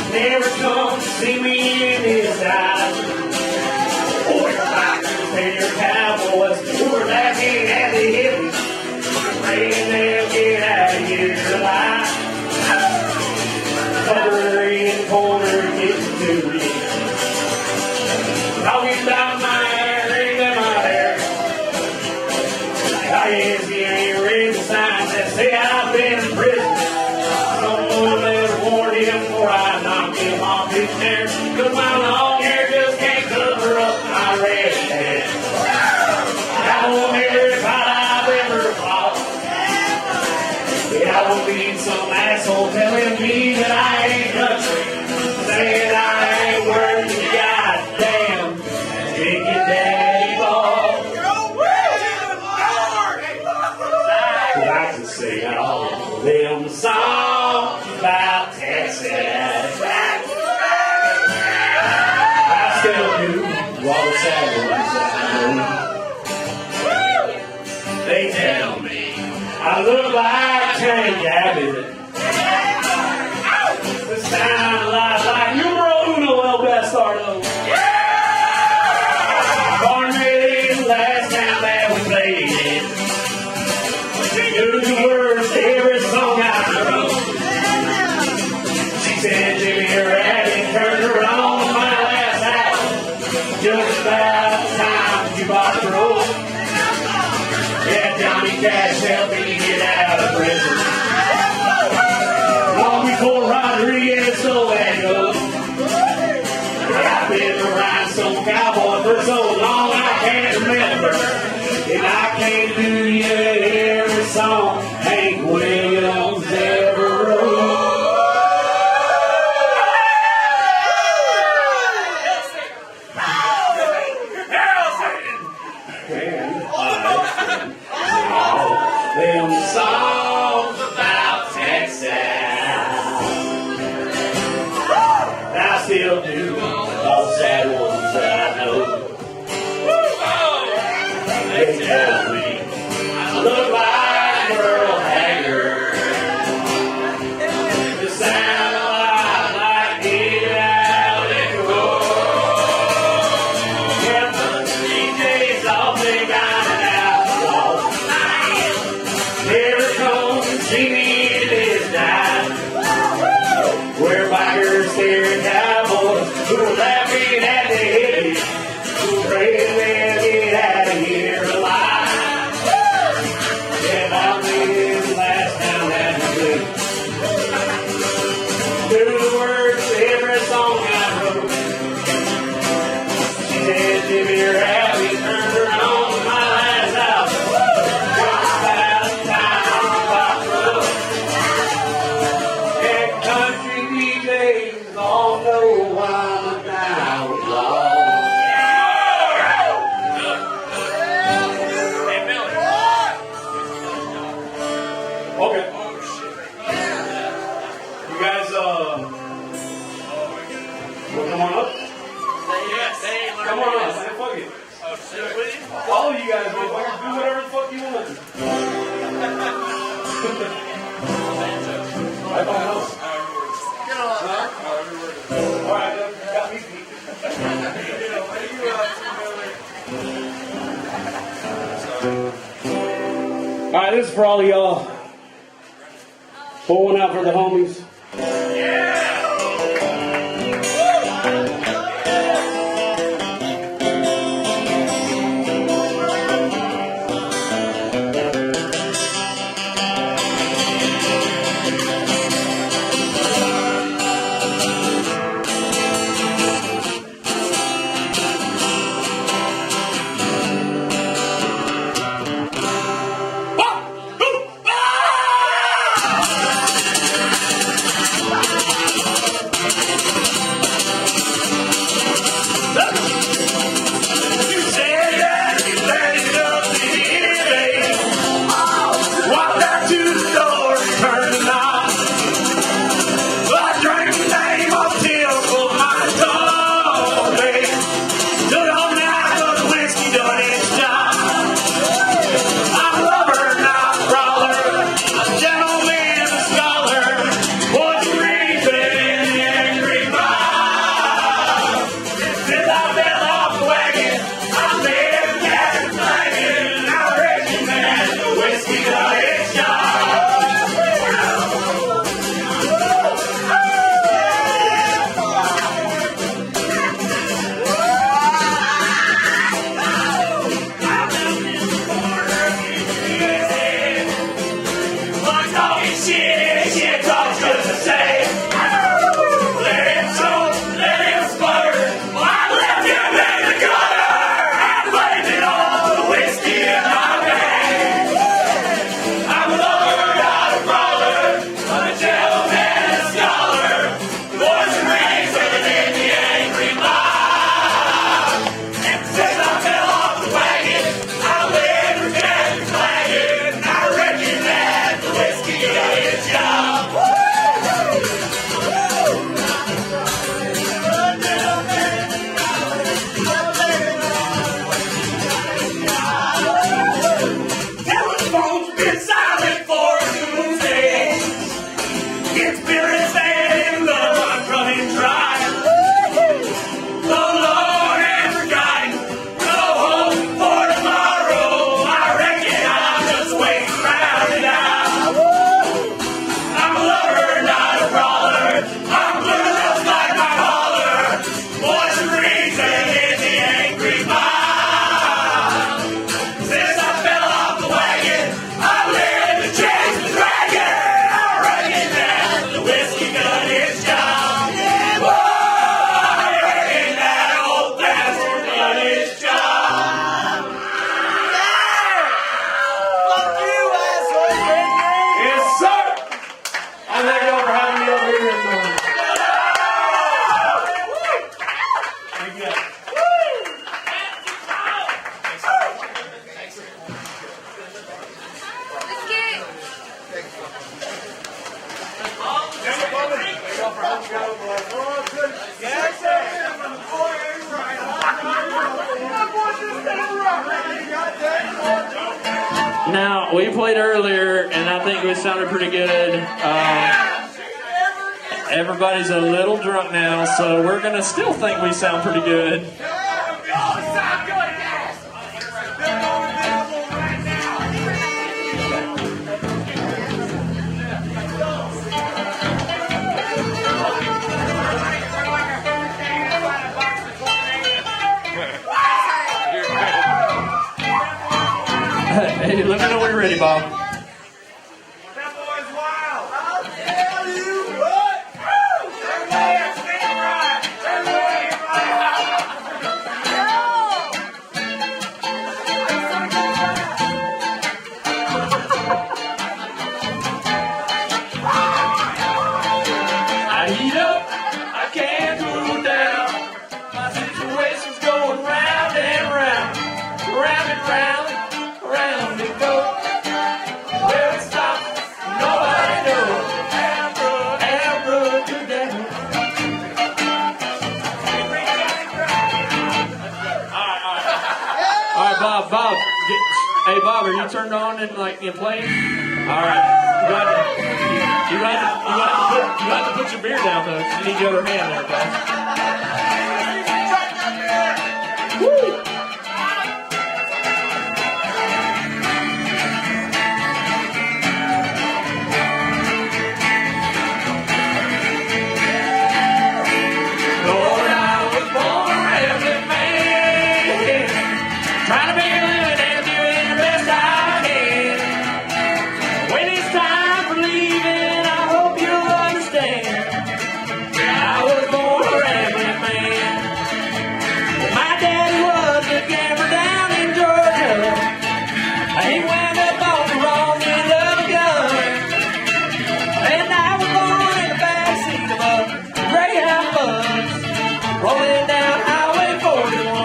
Never come to see me in his eyes. Or your bikers and your cowboys who are laughing at the hippies, praying they'll get out of here alive. Cover in the corner getting too big. Talking about my hair and my hair. I guess he ain't read the signs that say I've been in prison. Someone better warn him before I knock him off his chair. 'Cause my long hair just can't cover up my red hair. I won't ever fight I've ever fought. Yeah, I won't be some asshole telling me that I ain't country, saying I ain't worth the goddamn chicken daddy ball. I can sing all of them songs about Texas. I still do all the sad ones I know. They tell me I look like Tank Abbott. This sound like numero uno El Bastardo. Born ready the last time that we played it. Knew the words to every song I wrote. She said, Jimmy, you're at it, turned her on my last album. Just about the time you bought the road. Yeah, Johnny Cash helped me get out of prison. do. All the sad ones that I know. They tell me I look like Earl Haggard. The sound of life like get out and go. Yeah, but these days I'll think I'm an outlaw. Never come to see me in this time. We're bikers here, cowboys who are laughing at the hippies, who pray they'll get out of here alive. Yeah, I'll live the last time that I live. Through the words of every song I wrote. She said, if you're happy, turn her on to my last album. Just about time on the box road. And country DJs all know I'm an outlaw. Okay. You guys, wanna come on up? Come on up, man. Fuck it. All of you guys, motherfuckers, do whatever the fuck you want. I don't know. All right, you got me beat. All right, this is for all of y'all. Pour one out for the homies. Yes, sir. Now, we played earlier, and I think we sounded pretty good. Everybody's a little drunk now, so we're going to still think we sound pretty good. Hey, let me know when you're ready, Bob. I heat up, I can't cool down. My situation's going round and round, round and round. Round it goes. Where it stops, nobody knows. Abracadabra. All right, Bob. Hey, Bob, are you turned on and playing? All right. You got to put your beer down though. You need your other hand there, guys. Woo! Trying to make a living and doing the best I can. When it's time for leaving, I hope you'll understand. I was born a rambling man. My daddy was a gambler down in Georgia. He wound up on the wrong end of a gun. And I was born in the backseat of a Greyhound bus, rolling down Highway 41.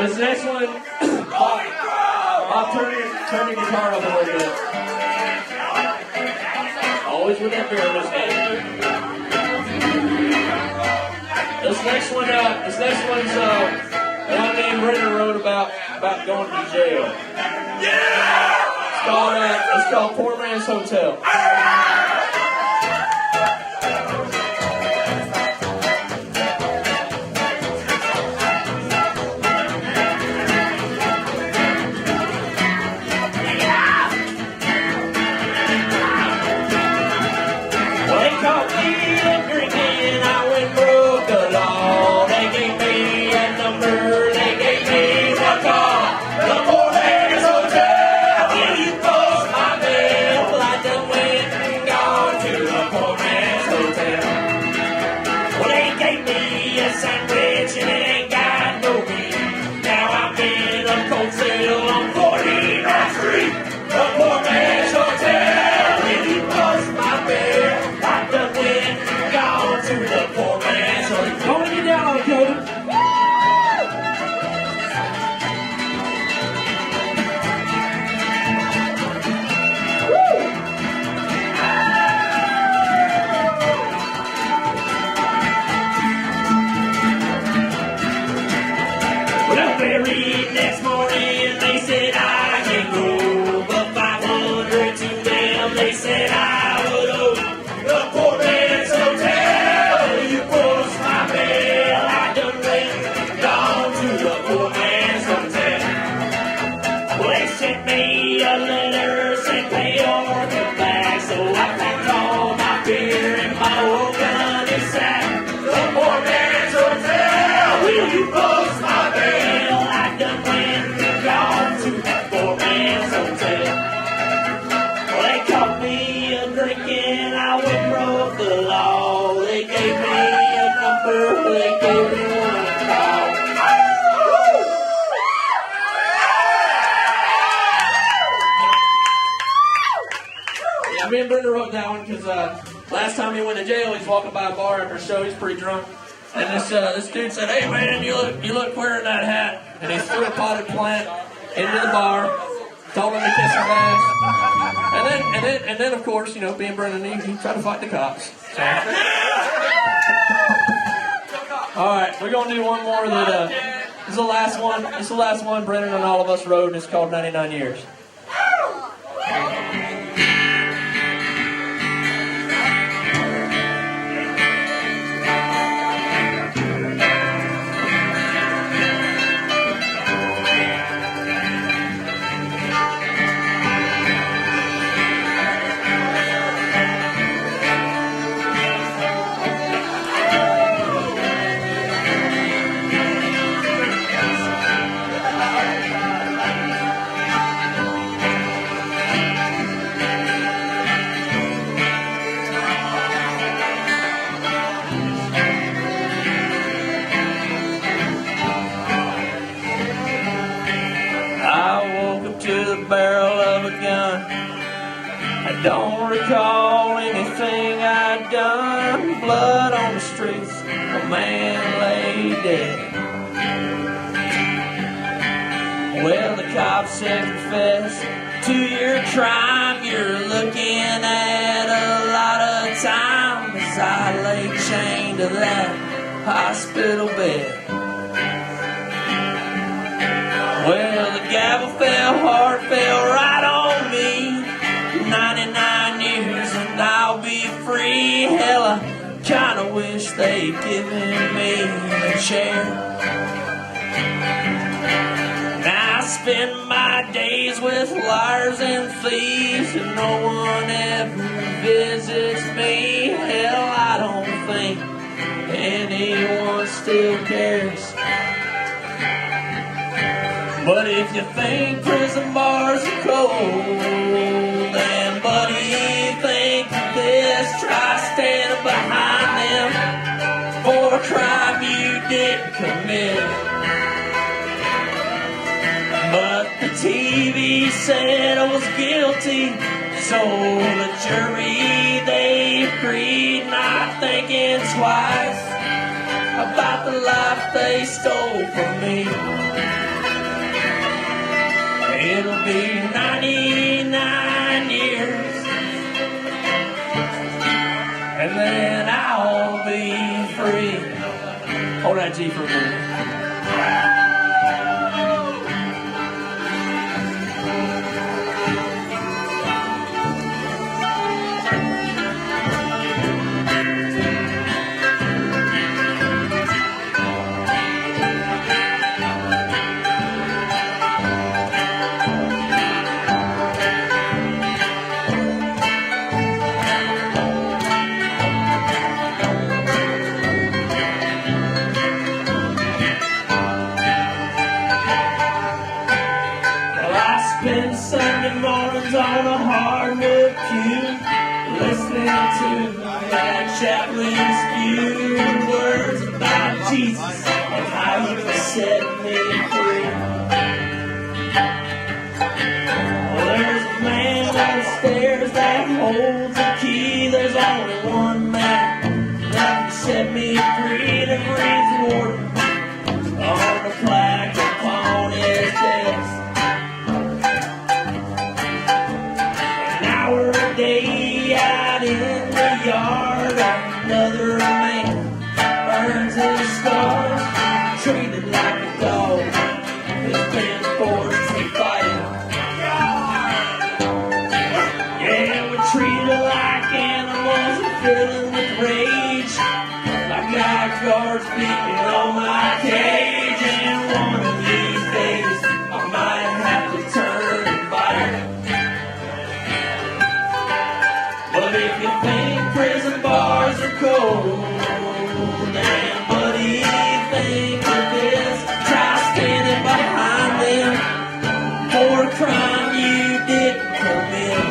This next one, Bob, turn your guitar up a little bit. Always with that beer in his hand. This next one's one named Brendan wrote about going to jail. It's called Poor Man's Hotel. sent me a letter saying pay or come back. So I packed all my beer in my old gunny sack. The poor man's hotel, will you post my bail? I done went and gone to the poor man's hotel. Well, they caught me a drinking, I went and broke the law. They gave me a number, they gave me one to call. Yeah, me and Brenda wrote that one because last time he went to jail, he's walking by a bar after a show. He's pretty drunk, and this dude said, "Hey man, you look wearing that hat." And he threw a potted plant into the bar, told him to kiss his ass, and then of course, you know, being Brendan, he tried to fight the cops. So. All right, we're gonna do one more. That this is the last one. This is the last one Brendan and all of us wrote, and it's called 99 Years. Barrel of a gun. I don't recall anything I'd done. Blood on the streets, a man lay dead. Well, the cop said, confess to your crime. You're looking at a lot of time as I lay chained to that hospital bed. Well, the gavel fell hard, fell right on me. 99 years and I'll be free. Hell, I kinda wish they'd given me a chair. Now I spend my days with liars and thieves, and no one ever visits me. Hell, I don't think anyone still cares. But if you think prison bars are cold, then buddy, think of this. Try standing behind them for a crime you didn't commit. But the TV said I was guilty, so the jury, they agreed, not thinking twice about the life they stole from me. It'll be 99 years, and then I'll be free. Hold that G for a minute. Sunday mornings on a hardwood pew, listening to that chaplain's few words about Jesus and how you can set me free. Well, there's a man downstairs that holds the key. There's only one man that can set me free. That reads warden on the plaque upon his desk. Day out in the yard, another man burns his scars, treated like a dog, has been forced to fight. Yeah, we're treated like animals, we're filling with rage. I got guards beating on my You think prison bars are cold, and what do you think of this? Try standing behind them for a crime you didn't commit.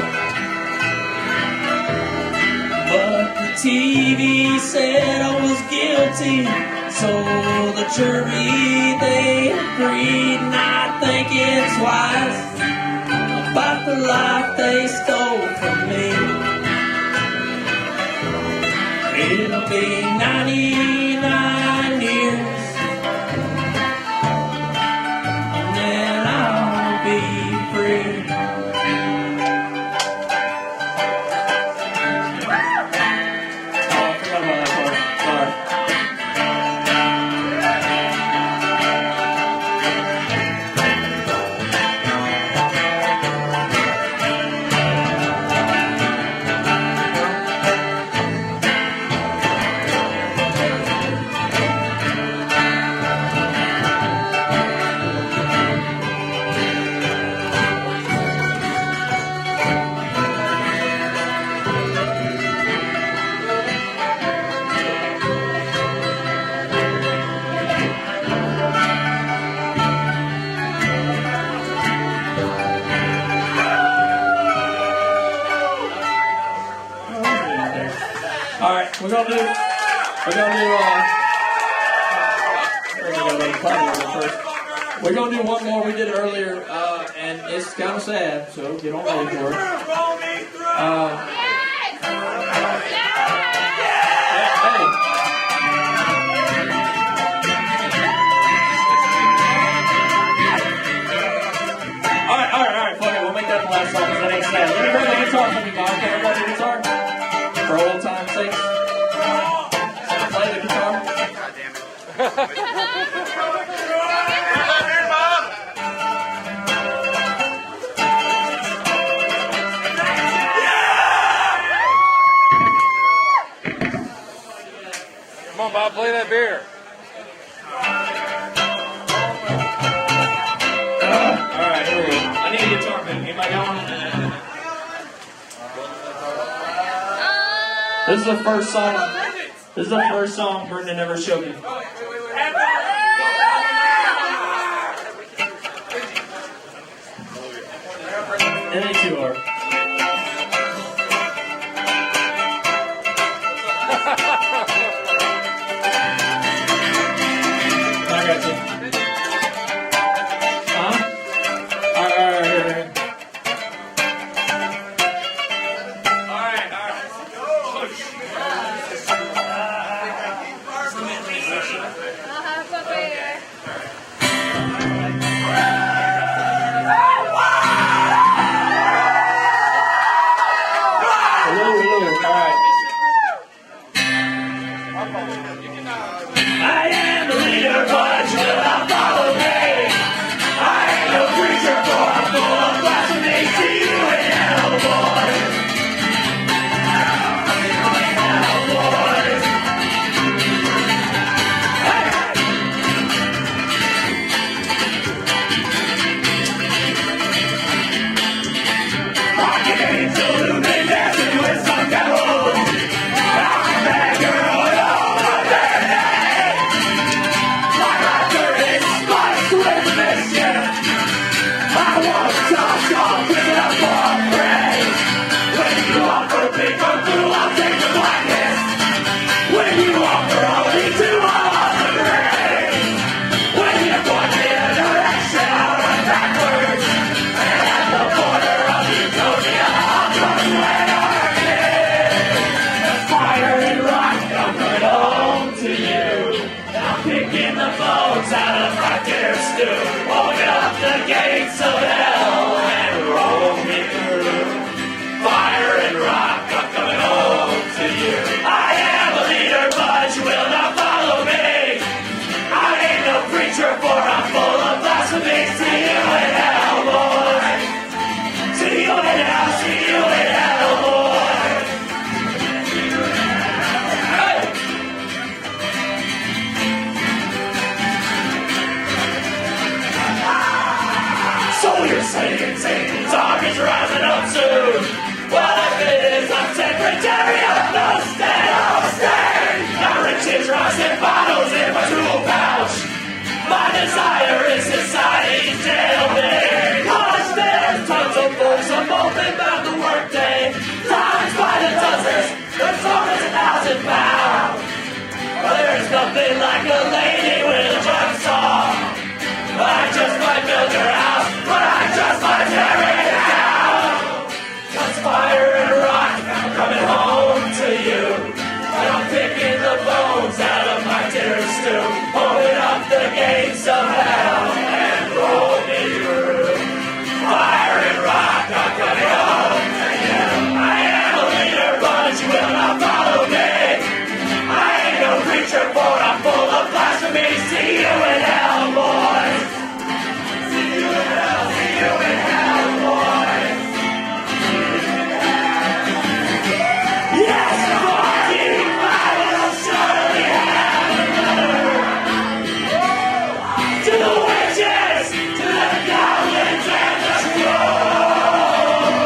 But the TV said I was guilty, so the jury, they agreed, and I think it's wise about the life they stole from me. It'll be 99 years, and then I'll be free. We're gonna do one more. We did it earlier, and it's kind of sad, so get on ready for it. All right, fuck it. We'll make that the last song, because that ain't sad. Let me bring the guitar from me, Bob. Can everybody do guitar? For old time's sake. Play the guitar. Come on, Bob, play that beer. Alright, here we go. I need a guitar, man. Anybody got one? This is the first song. This is the first song Brendan ever showed me. And they two are. I got you. Huh? Alright, here. I am the leader, but you will not follow me. I ain't no preacher, for I'm full of blasphemy. See you in hell, boys. Hell, boys. Rocking to the main dancing with some devils. I'm that girl, I want to touch on picking up for praise. When you offer big for blue, I'll take the blackness. When you offer only two, I'll offer grace. When you point me in a direction, I'll run backwards. And at the border of Utopia, I'll join anarchy. Fire and rock, I'm coming home to you. I'm picking the bones out of my dear stew. Open up the gates of hell and roll me through. Fire and rock, I'm coming home to you. I am a leader, but you will not follow me. I ain't no preacher, for I'm full of blasphemy. See you in hell, boy. See you in hell, see you in hell, boy. Hey! So you're saying Satan's army's rising up soon. Well, as it is, I'm secretary of the state. Got riches, rocks, and bottles in my tool pouch. My desire is society's jailbait. Cause there's tons of folks I'm open about the workday. Times by the dozens, there's always 1,000 pounds. Well, there's nothing like a lady with a jug saw. I just might build your house, but I just might tear it down. Cause fire and rock, I'm coming home to you. And I'm picking the bones out of my dinner stew. Open up the gates of hell and roll me through. Fire and rock, I'm coming home to you. I am a leader, but you will not follow me. I ain't no preacher, but I'm full of blasphemy. See you in hell, boys. See you in hell, see you in hell, boys. Yes, fuck you, I will surely have another. To the witches, to the goblins and the trolls.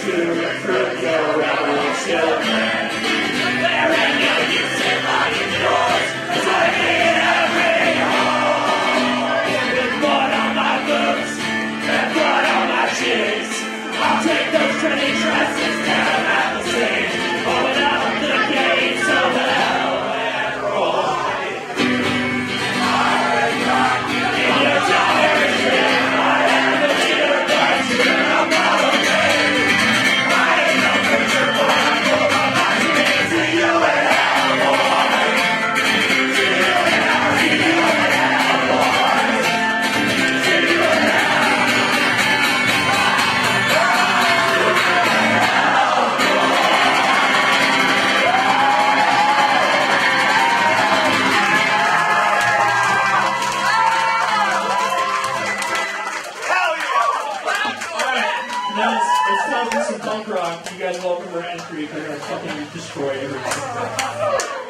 To recruit your revolution. There ain't no use in locking doors. It's like in every home. With blood on my boots and blood on my cheeks, I'll take those trendy dresses down at the seams. Open up the gates of hell and roll. In your tired dream, I am the leader, but you're not following me. I ain't no preacher, but I'm full of blasphemy. See you in hell, boys. See you in hell, see you in hell, boys. See you in hell. Now it's time for some punk rock. You guys welcome Rand Creek. They're going to fucking destroy everything.